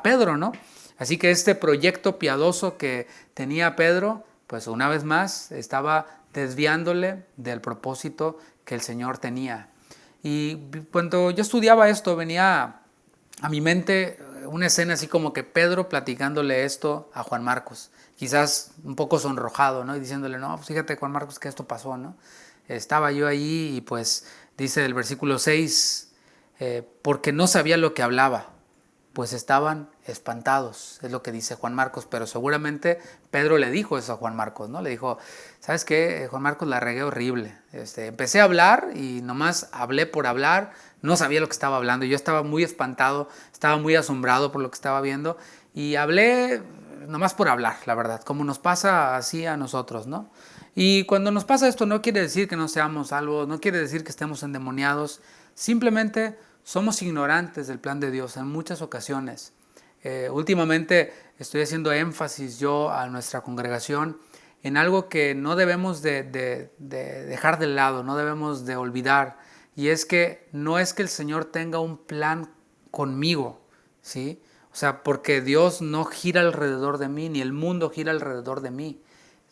Pedro, ¿no? Así que este proyecto piadoso que tenía Pedro, pues una vez más estaba desviándole del propósito que el Señor tenía. Y cuando yo estudiaba esto, venía a mi mente una escena así como que Pedro platicándole esto a Juan Marcos, quizás un poco sonrojado, ¿no? Y diciéndole, no, pues fíjate Juan Marcos que esto pasó, ¿no? Estaba yo allí y pues dice el versículo 6, porque no sabía lo que hablaba. pues estaban espantados, es lo que dice Juan Marcos, pero seguramente Pedro le dijo eso a Juan Marcos, ¿no? Le dijo, ¿sabes qué? Juan Marcos, la regué horrible. Empecé a hablar y nomás hablé por hablar, no sabía lo que estaba hablando, yo estaba muy espantado, estaba muy asombrado por lo que estaba viendo y hablé nomás por hablar, la verdad, como nos pasa así a nosotros, ¿no? Y cuando nos pasa esto no quiere decir que no seamos salvos, no quiere decir que estemos endemoniados, simplemente somos ignorantes del plan de Dios en muchas ocasiones. Últimamente estoy haciendo énfasis yo a nuestra congregación en algo que no debemos de dejar de lado, no debemos de olvidar, y es que no es que el Señor tenga un plan conmigo, ¿sí? O sea, porque Dios no gira alrededor de mí, ni el mundo gira alrededor de mí.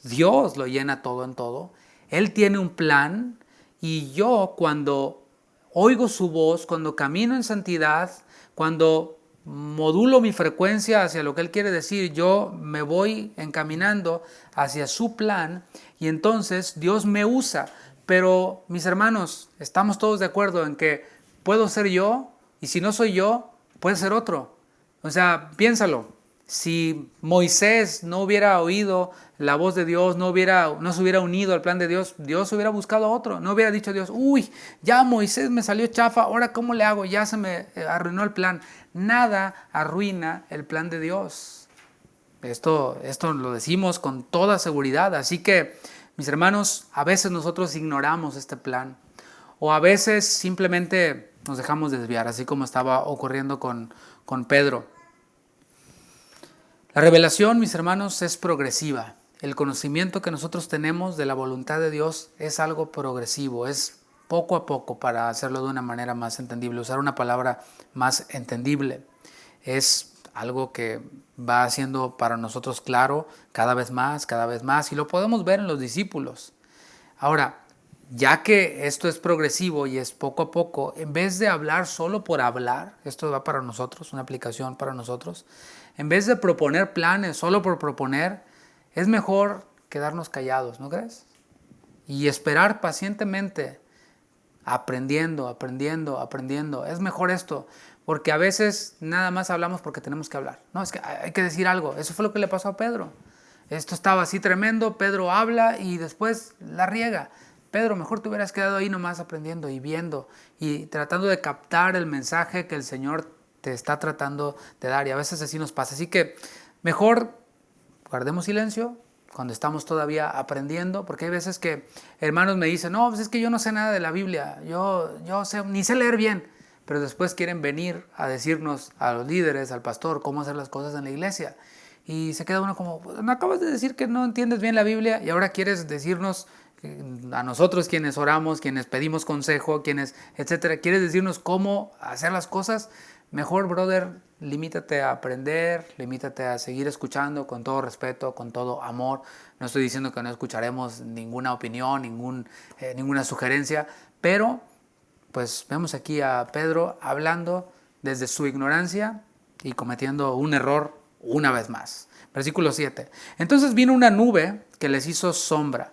Dios lo llena todo en todo. Él tiene un plan y yo cuando oigo su voz, cuando camino en santidad, cuando modulo mi frecuencia hacia lo que Él quiere decir, yo me voy encaminando hacia su plan y entonces Dios me usa. Pero mis hermanos, estamos todos de acuerdo en que puedo ser yo y si no soy yo, puede ser otro. O sea, piénsalo. Si Moisés no hubiera oído la voz de Dios, no se hubiera unido al plan de Dios, Dios hubiera buscado a otro. No hubiera dicho Dios, uy, ya Moisés me salió chafa, ahora ¿cómo le hago? Ya se me arruinó el plan. Nada arruina el plan de Dios. Esto lo decimos con toda seguridad. Así que, mis hermanos, a veces nosotros ignoramos este plan. O a veces simplemente nos dejamos desviar, así como estaba ocurriendo con Pedro. La revelación, mis hermanos, es progresiva. El conocimiento que nosotros tenemos de la voluntad de Dios es algo progresivo, es poco a poco para hacerlo de una manera más entendible, usar una palabra más entendible. Es algo que va haciendo para nosotros claro cada vez más, y lo podemos ver en los discípulos. Ahora, ya que esto es progresivo y es poco a poco, en vez de hablar solo por hablar, esto va para nosotros, una aplicación para nosotros, en vez de proponer planes solo por proponer, es mejor quedarnos callados, ¿no crees? Y esperar pacientemente, aprendiendo. Es mejor esto, porque a veces nada más hablamos porque tenemos que hablar. No, es que hay que decir algo. Eso fue lo que le pasó a Pedro. Esto estaba así tremendo, Pedro habla y después la riega. Pedro, mejor te hubieras quedado ahí nomás aprendiendo y viendo y tratando de captar el mensaje que el Señor te está tratando de dar, y a veces así nos pasa. Así que mejor guardemos silencio cuando estamos todavía aprendiendo, porque hay veces que hermanos me dicen, no, pues es que yo no sé nada de la Biblia, yo ni sé leer bien, pero después quieren venir a decirnos a los líderes, al pastor, cómo hacer las cosas en la iglesia. Y se queda uno como, no acabas de decir que no entiendes bien la Biblia y ahora quieres decirnos a nosotros quienes oramos, quienes pedimos consejo, quienes, etcétera, quieres decirnos cómo hacer las cosas. Mejor, brother, limítate a aprender, limítate a seguir escuchando con todo respeto, con todo amor. No estoy diciendo que no escucharemos ninguna opinión, ninguna sugerencia, pero pues vemos aquí a Pedro hablando desde su ignorancia y cometiendo un error una vez más. Versículo 7. Entonces vino una nube que les hizo sombra.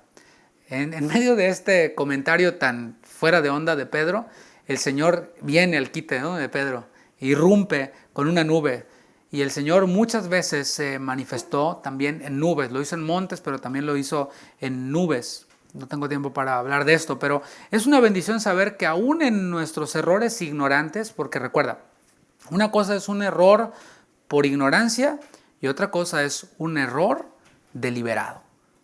En medio de este comentario tan fuera de onda de Pedro, el Señor viene al quite, ¿no?, de Pedro. Irrumpe con una nube y el Señor muchas veces se manifestó también en nubes, lo hizo en montes, pero también lo hizo en nubes. No tengo tiempo para hablar de esto, pero es una bendición saber que aún en nuestros errores ignorantes, porque recuerda, una cosa es un error por ignorancia y otra cosa es un error deliberado.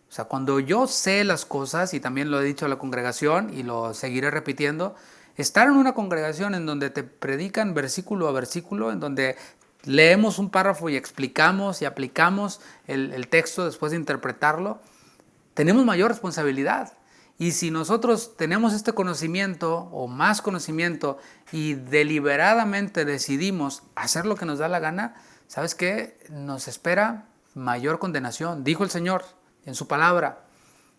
O sea, cuando yo sé las cosas, y también lo he dicho a la congregación y lo seguiré repitiendo, estar en una congregación en donde te predican versículo a versículo, en donde leemos un párrafo y explicamos y aplicamos el texto después de interpretarlo, tenemos mayor responsabilidad. Y si nosotros tenemos este conocimiento o más conocimiento y deliberadamente decidimos hacer lo que nos da la gana, ¿sabes qué? Nos espera mayor condenación. Dijo el Señor en su palabra,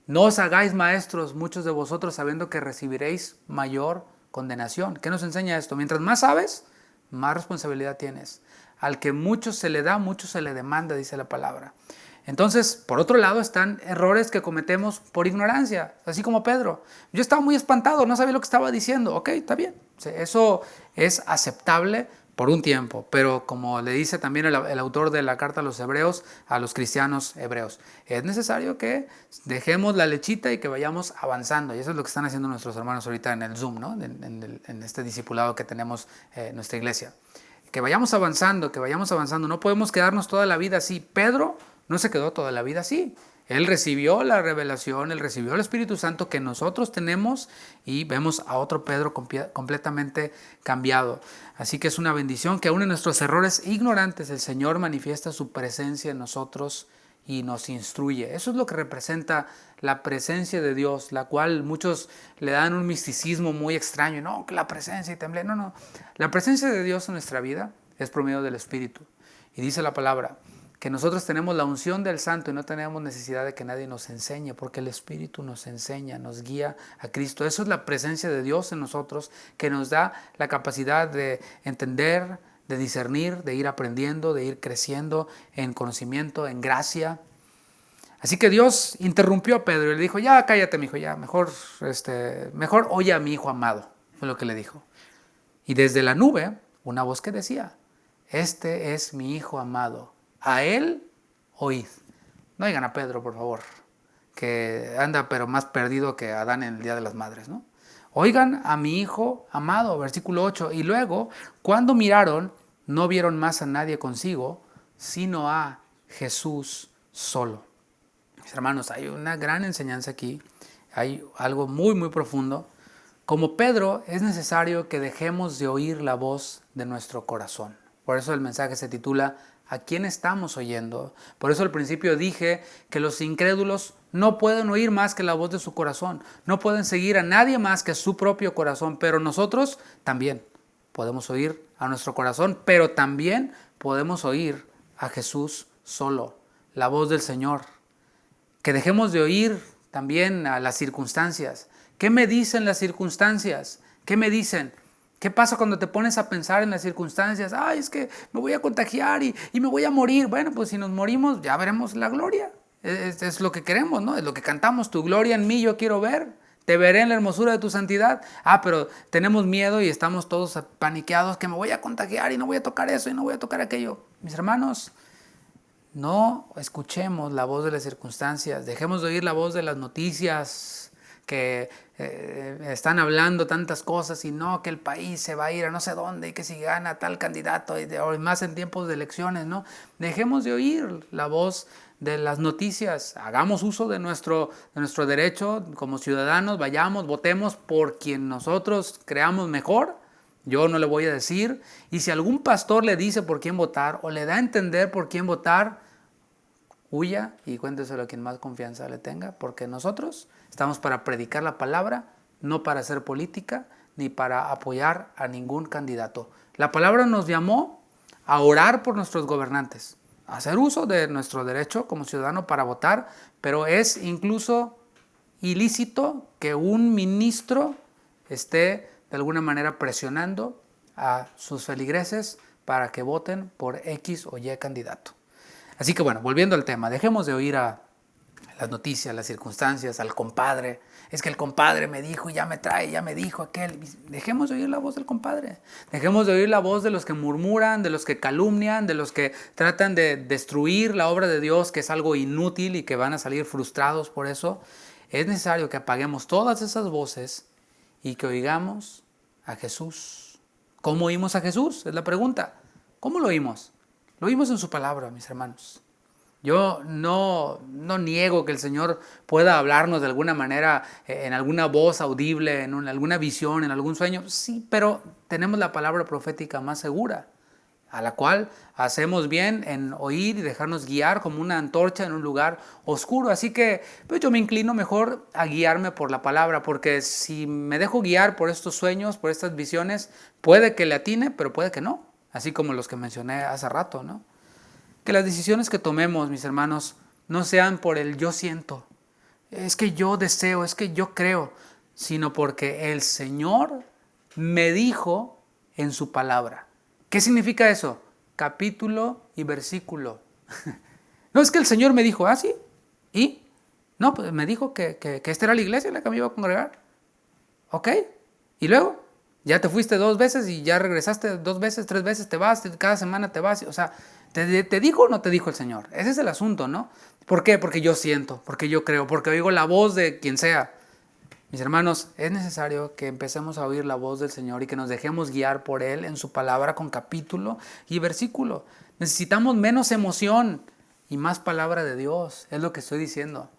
no os hagáis maestros muchos de vosotros sabiendo que recibiréis mayor condenación. ¿Qué nos enseña esto? Mientras más sabes, más responsabilidad tienes. Al que mucho se le da, mucho se le demanda, dice la palabra. Entonces, por otro lado, están errores que cometemos por ignorancia, así como Pedro. Yo estaba muy espantado, no sabía lo que estaba diciendo. Ok, está bien. Eso es aceptable por un tiempo, pero como le dice también el autor de la carta a los hebreos, a los cristianos hebreos, es necesario que dejemos la lechita y que vayamos avanzando. Y eso es lo que están haciendo nuestros hermanos ahorita en el Zoom, ¿no? En este discipulado que tenemos en nuestra iglesia. Que vayamos avanzando, que vayamos avanzando. No podemos quedarnos toda la vida así. Pedro no se quedó toda la vida así. Él recibió la revelación, él recibió el Espíritu Santo que nosotros tenemos y vemos a otro Pedro completamente cambiado. Así que es una bendición que aún en nuestros errores ignorantes el Señor manifiesta su presencia en nosotros y nos instruye. Eso es lo que representa la presencia de Dios, la cual muchos le dan un misticismo muy extraño. No, que la presencia y temblé. No. La presencia de Dios en nuestra vida es por medio del Espíritu. Y dice la palabra que nosotros tenemos la unción del Santo y no tenemos necesidad de que nadie nos enseñe, porque el Espíritu nos enseña, nos guía a Cristo. Eso es la presencia de Dios en nosotros, que nos da la capacidad de entender, de discernir, de ir aprendiendo, de ir creciendo en conocimiento, en gracia. Así que Dios interrumpió a Pedro y le dijo, ya cállate, mi hijo, ya, mejor oye a mi hijo amado, fue lo que le dijo. Y desde la nube, una voz que decía, este es mi hijo amado, a él oíd. No oigan a Pedro, por favor, que anda pero más perdido que Adán en el Día de las Madres, ¿no? Oigan a mi hijo amado, versículo 8. Y luego, cuando miraron, no vieron más a nadie consigo, sino a Jesús solo. Mis hermanos, hay una gran enseñanza aquí, hay algo muy, muy profundo. Como Pedro, es necesario que dejemos de oír la voz de nuestro corazón. Por eso el mensaje se titula ¿a quién estamos oyendo? Por eso al principio dije que los incrédulos no pueden oír más que la voz de su corazón. No pueden seguir a nadie más que su propio corazón. Pero nosotros también podemos oír a nuestro corazón, pero también podemos oír a Jesús solo, la voz del Señor. Que dejemos de oír también a las circunstancias. ¿Qué me dicen las circunstancias? ¿Qué me dicen? ¿Qué pasa cuando te pones a pensar en las circunstancias? Ay, es que me voy a contagiar y me voy a morir. Bueno, pues si nos morimos ya veremos la gloria. Es lo que queremos, ¿no? Es lo que cantamos. Tu gloria en mí yo quiero ver. Te veré en la hermosura de tu santidad. Pero tenemos miedo y estamos todos paniqueados que me voy a contagiar y no voy a tocar eso y no voy a tocar aquello. Mis hermanos, no escuchemos la voz de las circunstancias. Dejemos de oír la voz de las noticias que están hablando tantas cosas y no, que el país se va a ir a no sé dónde y que si gana tal candidato y más en tiempos de elecciones, ¿no? Dejemos de oír la voz de las noticias, hagamos uso de nuestro derecho como ciudadanos, vayamos, votemos por quien nosotros creamos mejor. Yo no le voy a decir, y si algún pastor le dice por quién votar o le da a entender por quién votar, huya y cuénteselo a quien más confianza le tenga, porque nosotros estamos para predicar la palabra, no para hacer política, ni para apoyar a ningún candidato. La palabra nos llamó a orar por nuestros gobernantes, a hacer uso de nuestro derecho como ciudadano para votar, pero es incluso ilícito que un ministro esté de alguna manera presionando a sus feligreses para que voten por X o Y candidato. Así que bueno, volviendo al tema, dejemos de oír a las noticias, las circunstancias, al compadre. Es que el compadre me dijo y ya me trae, ya me dijo aquel. Dejemos de oír la voz del compadre. Dejemos de oír la voz de los que murmuran, de los que calumnian, de los que tratan de destruir la obra de Dios, que es algo inútil y que van a salir frustrados por eso. Es necesario que apaguemos todas esas voces y que oigamos a Jesús. ¿Cómo oímos a Jesús? Es la pregunta. ¿Cómo lo oímos? Lo oímos en su palabra, mis hermanos. Yo no niego que el Señor pueda hablarnos de alguna manera, en alguna voz audible, en alguna visión, en algún sueño. Sí, pero tenemos la palabra profética más segura, a la cual hacemos bien en oír y dejarnos guiar como una antorcha en un lugar oscuro. Así que pues yo me inclino mejor a guiarme por la palabra, porque si me dejo guiar por estos sueños, por estas visiones, puede que le atine, pero puede que no. Así como los que mencioné hace rato, ¿no? Que las decisiones que tomemos, mis hermanos, no sean por el yo siento, es que yo deseo, es que yo creo, sino porque el Señor me dijo en su palabra. ¿Qué significa eso? Capítulo y versículo. No es que el Señor me dijo, ¿sí? ¿Y? No, pues me dijo que esta era la iglesia en la que me iba a congregar. ¿Ok? ¿Y luego? Ya te fuiste 2 veces y ya regresaste 2 veces, 3 veces, te vas, cada semana te vas. O sea, ¿te dijo o no te dijo el Señor? Ese es el asunto, ¿no? ¿Por qué? Porque yo siento, porque yo creo, porque oigo la voz de quien sea. Mis hermanos, es necesario que empecemos a oír la voz del Señor y que nos dejemos guiar por Él en su palabra con capítulo y versículo. Necesitamos menos emoción y más palabra de Dios, es lo que estoy diciendo.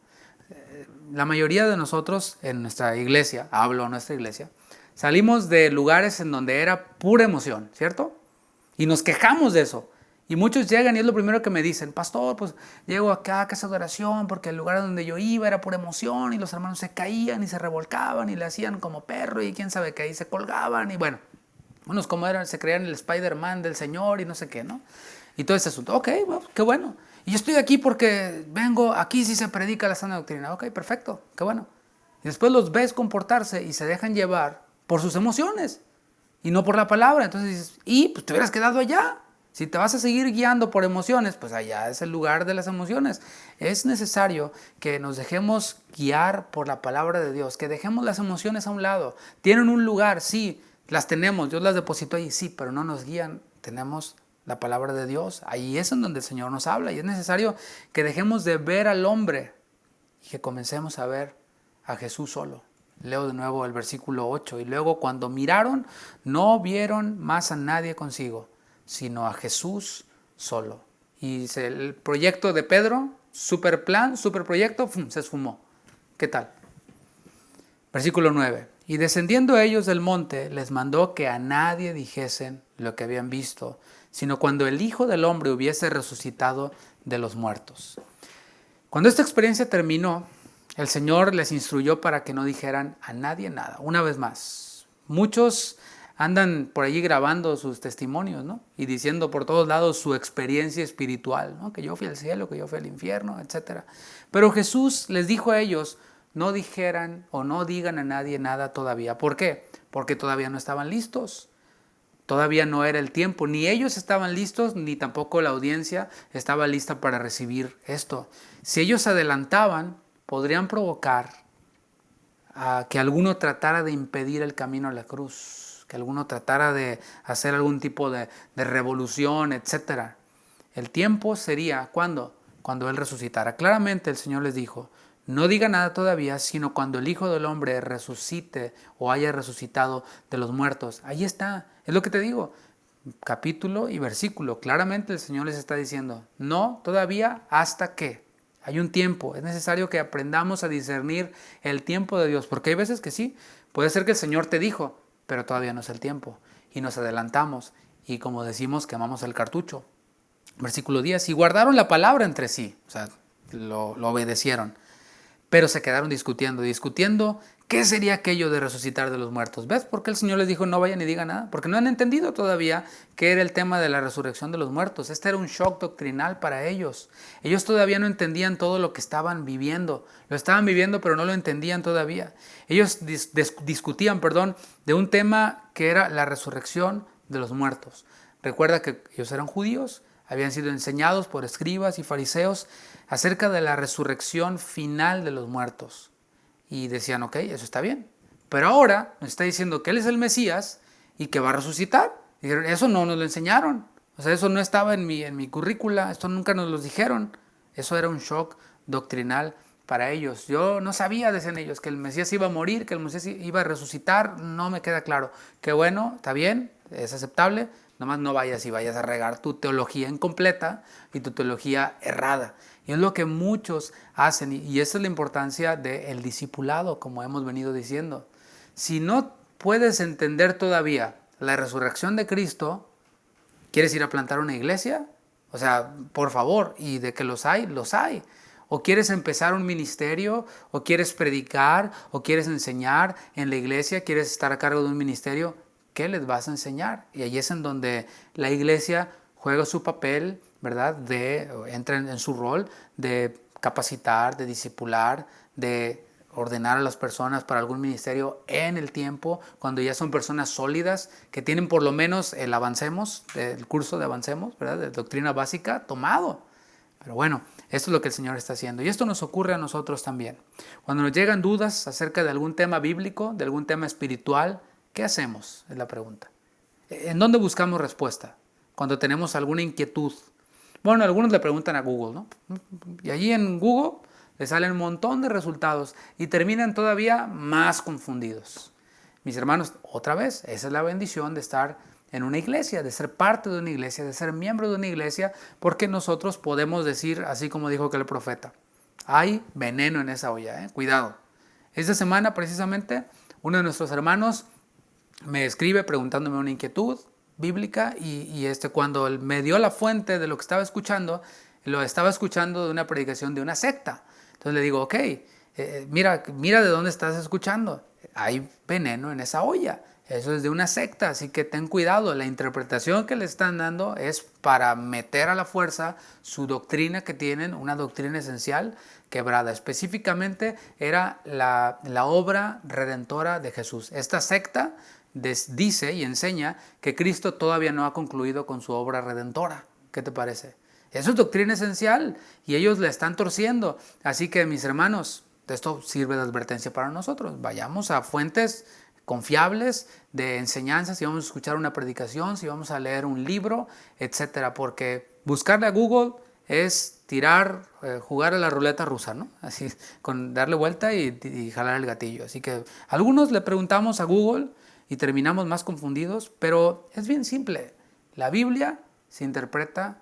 La mayoría de nosotros en nuestra iglesia, hablo de nuestra iglesia, salimos de lugares en donde era pura emoción, ¿cierto? Y nos quejamos de eso. Y muchos llegan y es lo primero que me dicen, pastor, pues llego acá a casa de oración porque el lugar donde yo iba era pura emoción y los hermanos se caían y se revolcaban y le hacían como perro y quién sabe que ahí se colgaban y bueno, unos como eran, se creían el Spider-Man del Señor y no sé qué, ¿no? Y todo ese asunto, ok, bueno, qué bueno. Y yo estoy aquí porque vengo, aquí sí se predica la sana doctrina, ok, perfecto, qué bueno. Y después los ves comportarse y se dejan llevar por sus emociones y no por la palabra. Entonces dices, y pues te hubieras quedado allá. Si te vas a seguir guiando por emociones, pues allá es el lugar de las emociones. Es necesario que nos dejemos guiar por la palabra de Dios, que dejemos las emociones a un lado. Tienen un lugar, sí, las tenemos, Dios las depositó ahí, sí, pero no nos guían. Tenemos la palabra de Dios, ahí es en donde el Señor nos habla y es necesario que dejemos de ver al hombre y que comencemos a ver a Jesús solo. Leo de nuevo el versículo 8. Y luego cuando miraron, no vieron más a nadie consigo, sino a Jesús solo. Y el proyecto de Pedro, super plan, super proyecto, se esfumó. ¿Qué tal? Versículo 9. Y descendiendo ellos del monte, les mandó que a nadie dijesen lo que habían visto, sino cuando el Hijo del Hombre hubiese resucitado de los muertos. Cuando esta experiencia terminó, el Señor les instruyó para que no dijeran a nadie nada. Una vez más, muchos andan por allí grabando sus testimonios, ¿no? Y diciendo por todos lados su experiencia espiritual, ¿no? Que yo fui al cielo, que yo fui al infierno, etc. Pero Jesús les dijo a ellos, no dijeran o no digan a nadie nada todavía. ¿Por qué? Porque todavía no estaban listos. Todavía no era el tiempo, ni ellos estaban listos, ni tampoco la audiencia estaba lista para recibir esto. Si ellos se adelantaban, podrían provocar a que alguno tratara de impedir el camino a la cruz, que alguno tratara de hacer algún tipo de revolución, etc. El tiempo sería, ¿cuándo? Cuando Él resucitara. Claramente el Señor les dijo, no diga nada todavía, sino cuando el Hijo del Hombre resucite o haya resucitado de los muertos. Ahí está, es lo que te digo, capítulo y versículo. Claramente el Señor les está diciendo, no todavía hasta que. Hay un tiempo, es necesario que aprendamos a discernir el tiempo de Dios, porque hay veces que sí, puede ser que el Señor te dijo, pero todavía no es el tiempo, y nos adelantamos, y como decimos, quemamos el cartucho. Versículo 10, y guardaron la palabra entre sí, o sea, lo obedecieron, pero se quedaron discutiendo qué sería aquello de resucitar de los muertos. ¿Ves por qué el Señor les dijo no vayan ni digan nada? Porque no han entendido todavía qué era el tema de la resurrección de los muertos. Este era un shock doctrinal para ellos. Ellos todavía no entendían todo lo que estaban viviendo. Lo estaban viviendo, pero no lo entendían todavía. Ellos discutían, de un tema que era la resurrección de los muertos. Recuerda que ellos eran judíos, habían sido enseñados por escribas y fariseos acerca de la resurrección final de los muertos. Y decían, ok, eso está bien. Pero ahora nos está diciendo que Él es el Mesías y que va a resucitar. Y dijeron, eso no nos lo enseñaron. O sea, eso no estaba en mi currícula, esto nunca nos lo dijeron. Eso era un shock doctrinal para ellos. Yo no sabía, decían ellos, que el Mesías iba a morir, que el Mesías iba a resucitar. No me queda claro. Qué bueno, está bien, es aceptable. Nomás no vayas y vayas a regar tu teología incompleta y tu teología errada. Y es lo que muchos hacen y esa es la importancia del discipulado, como hemos venido diciendo. Si no puedes entender todavía la resurrección de Cristo, ¿quieres ir a plantar una iglesia? O sea, por favor, y de que los hay, los hay. O quieres empezar un ministerio, o quieres predicar, o quieres enseñar en la iglesia, quieres estar a cargo de un ministerio, ¿qué les vas a enseñar? Y ahí es en donde la iglesia juega su papel, ¿verdad? Entra en su rol de capacitar, de discipular, de ordenar a las personas para algún ministerio en el tiempo, cuando ya son personas sólidas, que tienen por lo menos el Avancemos, el curso de Avancemos, ¿verdad? De doctrina básica tomado. Pero bueno, esto es lo que el Señor está haciendo. Y esto nos ocurre a nosotros también. Cuando nos llegan dudas acerca de algún tema bíblico, de algún tema espiritual, ¿Qué hacemos? Es la pregunta. ¿En dónde buscamos respuesta? Cuando tenemos alguna inquietud. Bueno, algunos le preguntan a Google, ¿no? Y allí en Google le salen un montón de resultados y terminan todavía más confundidos. Mis hermanos, otra vez, esa es la bendición de estar en una iglesia, de ser parte de una iglesia, de ser miembro de una iglesia, porque nosotros podemos decir, así como dijo aquel profeta, hay veneno en esa olla, cuidado. Esta semana precisamente uno de nuestros hermanos me escribe preguntándome una inquietud bíblica y cuando él me dio la fuente de lo que estaba escuchando, lo estaba escuchando de una predicación de una secta. Entonces le digo, ok, mira de dónde estás escuchando. Hay veneno en esa olla. Eso es de una secta, así que ten cuidado. La interpretación que le están dando es para meter a la fuerza su doctrina que tienen, una doctrina esencial quebrada. Específicamente era la obra redentora de Jesús. Esta secta dice y enseña que Cristo todavía no ha concluido con su obra redentora. ¿Qué te parece? Eso es doctrina esencial y ellos la están torciendo. Así que, mis hermanos, esto sirve de advertencia para nosotros. Vayamos a fuentes confiables de enseñanza, si vamos a escuchar una predicación, si vamos a leer un libro, etcétera, porque buscarle a Google es jugar a la ruleta rusa, ¿no? Así, con darle vuelta y jalar el gatillo. Así que algunos le preguntamos a Google y terminamos más confundidos, pero es bien simple. La Biblia se interpreta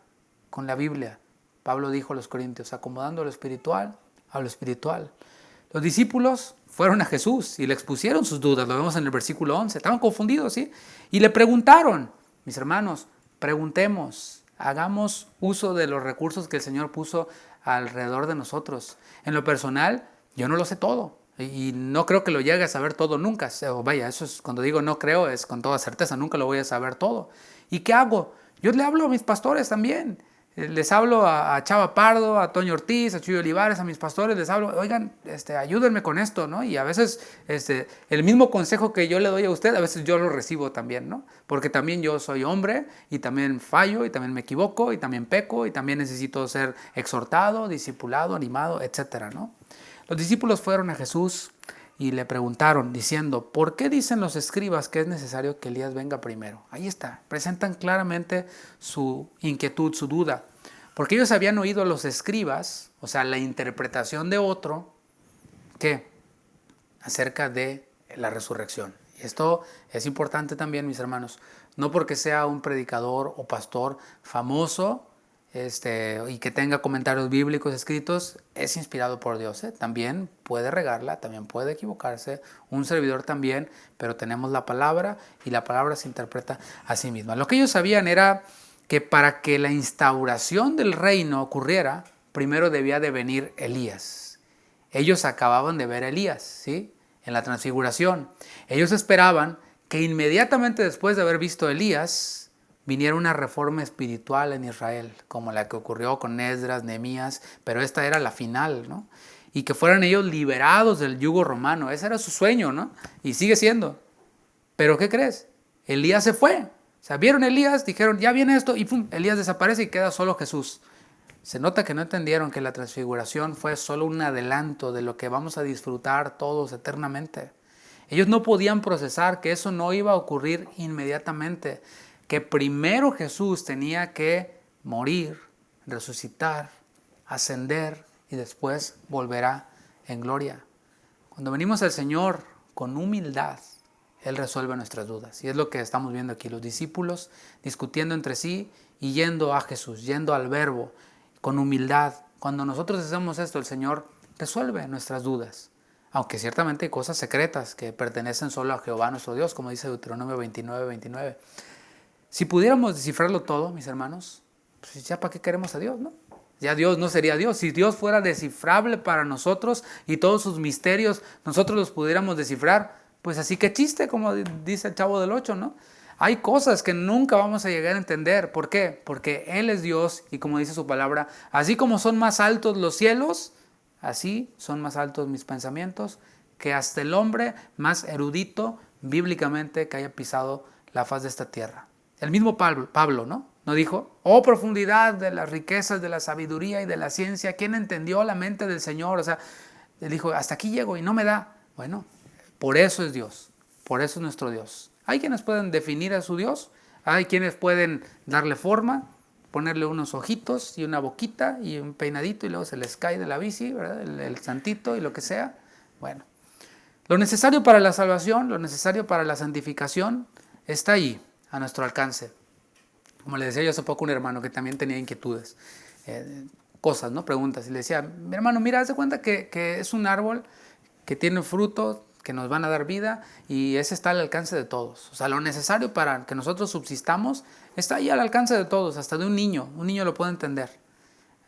con la Biblia. Pablo dijo a los Corintios, acomodando lo espiritual a lo espiritual. Los discípulos fueron a Jesús y le expusieron sus dudas, lo vemos en el versículo 11, estaban confundidos, ¿sí? Y le preguntaron, mis hermanos, preguntemos, hagamos uso de los recursos que el Señor puso alrededor de nosotros. En lo personal, yo no lo sé todo y no creo que lo llegue a saber todo nunca. Vaya, eso es cuando digo no creo, es con toda certeza, nunca lo voy a saber todo. ¿Y qué hago? Yo le hablo a mis pastores también. Les hablo a Chava Pardo, a Toño Ortiz, a Chuy Olivares, a mis pastores, les hablo, oigan, ayúdenme con esto, ¿no? Y a veces el mismo consejo que yo le doy a usted, a veces yo lo recibo también, ¿no? Porque también yo soy hombre y también fallo y también me equivoco y también peco y también necesito ser exhortado, discipulado, animado, etcétera, ¿no? Los discípulos fueron a Jesús y le preguntaron diciendo, ¿por qué dicen los escribas que es necesario que Elías venga primero? Ahí está, presentan claramente su inquietud, su duda. Porque ellos habían oído a los escribas, o sea, la interpretación de otro, ¿qué? Acerca de la resurrección. Y esto es importante también, mis hermanos. No porque sea un predicador o pastor famoso, y que tenga comentarios bíblicos escritos, es inspirado por Dios. También puede regarla, también puede equivocarse, un servidor también, pero tenemos la palabra y la palabra se interpreta a sí misma. Lo que ellos sabían era que para que la instauración del reino ocurriera, primero debía de venir Elías. Ellos acababan de ver a Elías, ¿sí? En la transfiguración. Ellos esperaban que inmediatamente después de haber visto a Elías, viniera una reforma espiritual en Israel, como la que ocurrió con Esdras, Nehemías, pero esta era la final, ¿no? Y que fueran ellos liberados del yugo romano. Ese era su sueño, ¿no? Y sigue siendo. Pero ¿qué crees? Elías se fue. O sea, vieron a Elías, dijeron, ya viene esto, y ¡pum! Elías desaparece y queda solo Jesús. Se nota que no entendieron que la transfiguración fue solo un adelanto de lo que vamos a disfrutar todos eternamente. Ellos no podían procesar que eso no iba a ocurrir inmediatamente, que primero Jesús tenía que morir, resucitar, ascender y después volverá en gloria. Cuando venimos al Señor con humildad, Él resuelve nuestras dudas. Y es lo que estamos viendo aquí, los discípulos discutiendo entre sí y yendo a Jesús, yendo al Verbo, con humildad. Cuando nosotros hacemos esto, el Señor resuelve nuestras dudas. Aunque ciertamente hay cosas secretas que pertenecen solo a Jehová nuestro Dios, como dice Deuteronomio 29:29. Si pudiéramos descifrarlo todo, mis hermanos, pues ya para qué queremos a Dios, ¿no? Ya Dios no sería Dios. Si Dios fuera descifrable para nosotros y todos sus misterios nosotros los pudiéramos descifrar, pues así que chiste, como dice el Chavo del 8, ¿no? Hay cosas que nunca vamos a llegar a entender. ¿Por qué? Porque Él es Dios y como dice su palabra, así como son más altos los cielos, así son más altos mis pensamientos, que hasta el hombre más erudito bíblicamente que haya pisado la faz de esta tierra. El mismo Pablo, ¿no? ¿No dijo? Oh, profundidad de las riquezas, de la sabiduría y de la ciencia. ¿Quién entendió la mente del Señor? O sea, él dijo, hasta aquí llego y no me da. Bueno, por eso es Dios. Por eso es nuestro Dios. Hay quienes pueden definir a su Dios, hay quienes pueden darle forma, ponerle unos ojitos y una boquita y un peinadito y luego se les cae de la bici, ¿verdad? El santito y lo que sea. Bueno, lo necesario para la salvación, lo necesario para la santificación está ahí, a nuestro alcance. Como le decía yo hace poco a un hermano que también tenía inquietudes, cosas, ¿no? Preguntas. Y le decía, mi hermano, mira, haz de cuenta que es un árbol que tiene fruto, que nos van a dar vida y ese está al alcance de todos. O sea, lo necesario para que nosotros subsistamos está ahí al alcance de todos, hasta de un niño. Un niño lo puede entender.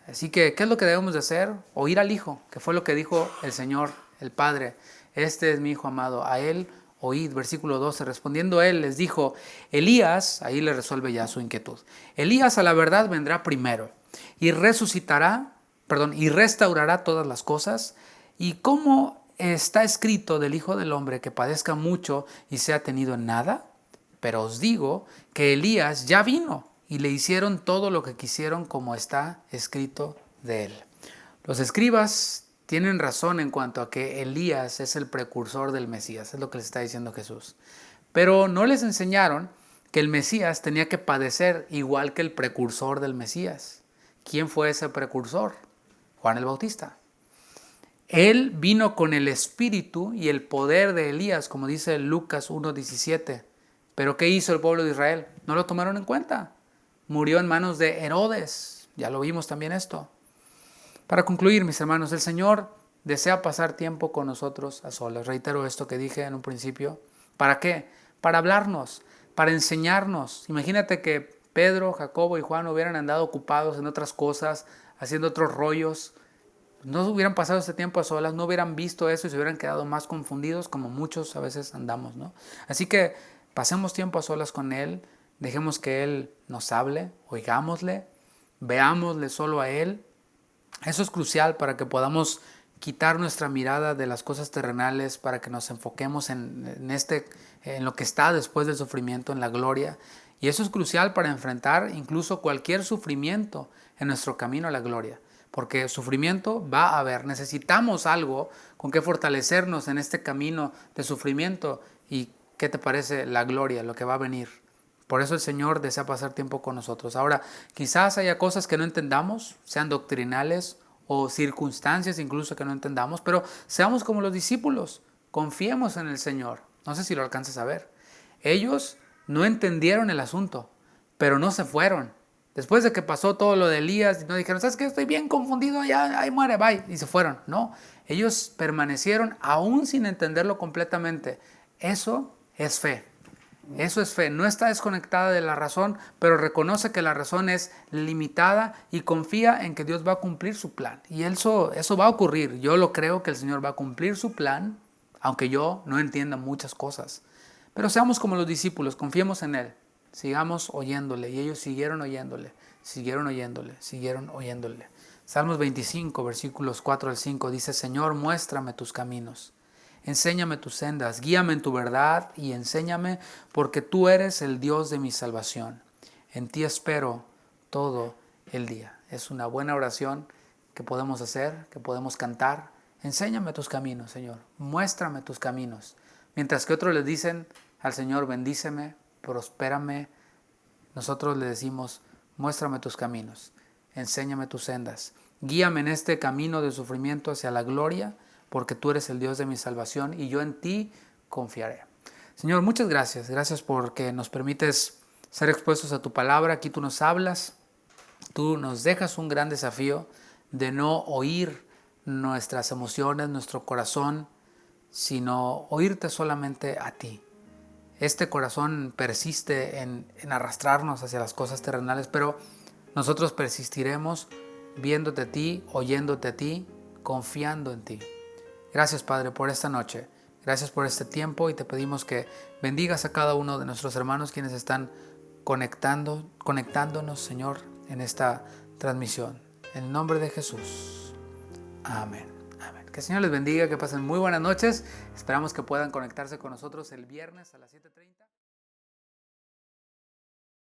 Así que, ¿qué es lo que debemos de hacer? Oír al Hijo, que fue lo que dijo el Señor, el Padre. Este es mi Hijo amado, a Él oíd. Versículo 12, respondiendo Él les dijo, Elías, ahí le resuelve ya su inquietud. Elías a la verdad vendrá primero y y restaurará todas las cosas. ¿Y cómo está escrito del Hijo del Hombre que padezca mucho y sea tenido en nada? Pero os digo que Elías ya vino y le hicieron todo lo que quisieron como está escrito de él. Los escribas tienen razón en cuanto a que Elías es el precursor del Mesías, es lo que les está diciendo Jesús. Pero no les enseñaron que el Mesías tenía que padecer igual que el precursor del Mesías. ¿Quién fue ese precursor? Juan el Bautista. Él vino con el espíritu y el poder de Elías, como dice Lucas 1:17. ¿Pero qué hizo el pueblo de Israel? No lo tomaron en cuenta. Murió en manos de Herodes. Ya lo vimos también esto. Para concluir, mis hermanos, el Señor desea pasar tiempo con nosotros a solas. Reitero esto que dije en un principio. ¿Para qué? Para hablarnos, para enseñarnos. Imagínate que Pedro, Jacobo y Juan hubieran andado ocupados en otras cosas, haciendo otros rollos. No hubieran pasado este tiempo a solas, no hubieran visto eso y se hubieran quedado más confundidos como muchos a veces andamos, ¿no? Así que pasemos tiempo a solas con Él, dejemos que Él nos hable, oigámosle, veámosle solo a Él. Eso es crucial para que podamos quitar nuestra mirada de las cosas terrenales, para que nos enfoquemos en lo que está después del sufrimiento, en la gloria. Y eso es crucial para enfrentar incluso cualquier sufrimiento en nuestro camino a la gloria. Porque sufrimiento va a haber. Necesitamos algo con que fortalecernos en este camino de sufrimiento. ¿Y qué te parece la gloria, lo que va a venir? Por eso el Señor desea pasar tiempo con nosotros. Ahora, quizás haya cosas que no entendamos, sean doctrinales o circunstancias incluso que no entendamos, pero seamos como los discípulos, confiemos en el Señor. No sé si lo alcanzas a ver. Ellos no entendieron el asunto, pero no se fueron. Después de que pasó todo lo de Elías, no dijeron, ¿sabes qué? Estoy bien confundido, ya, ahí muere, bye. Y se fueron. No, ellos permanecieron aún sin entenderlo completamente. Eso es fe. Eso es fe. No está desconectada de la razón, pero reconoce que la razón es limitada y confía en que Dios va a cumplir su plan. Y eso va a ocurrir. Yo lo creo que el Señor va a cumplir su plan, aunque yo no entienda muchas cosas. Pero seamos como los discípulos, confiemos en Él. Sigamos oyéndole. Y ellos siguieron oyéndole, siguieron oyéndole, siguieron oyéndole. Salmos 25, versículos 4 al 5 dice, Señor, muéstrame tus caminos. Enséñame tus sendas, guíame en tu verdad y enséñame, porque tú eres el Dios de mi salvación. En ti espero todo el día. Es una buena oración que podemos hacer, que podemos cantar. Enséñame tus caminos, Señor. Muéstrame tus caminos. Mientras que otros le dicen al Señor, bendíceme, prospérame, nosotros le decimos, muéstrame tus caminos, enséñame tus sendas, guíame en este camino de sufrimiento hacia la gloria, porque tú eres el Dios de mi salvación y yo en ti confiaré. Señor, muchas gracias. Gracias porque nos permites ser expuestos a tu palabra. Aquí tú nos hablas, tú nos dejas un gran desafío de no oír nuestras emociones, nuestro corazón, sino oírte solamente a ti. Este corazón persiste en arrastrarnos hacia las cosas terrenales, pero nosotros persistiremos viéndote a ti, oyéndote a ti, confiando en ti. Gracias, Padre, por esta noche. Gracias por este tiempo y te pedimos que bendigas a cada uno de nuestros hermanos quienes están conectándonos, Señor, en esta transmisión. En el nombre de Jesús. Amén. Amén. Que el Señor les bendiga, que pasen muy buenas noches. Esperamos que puedan conectarse con nosotros el viernes a las 7:30.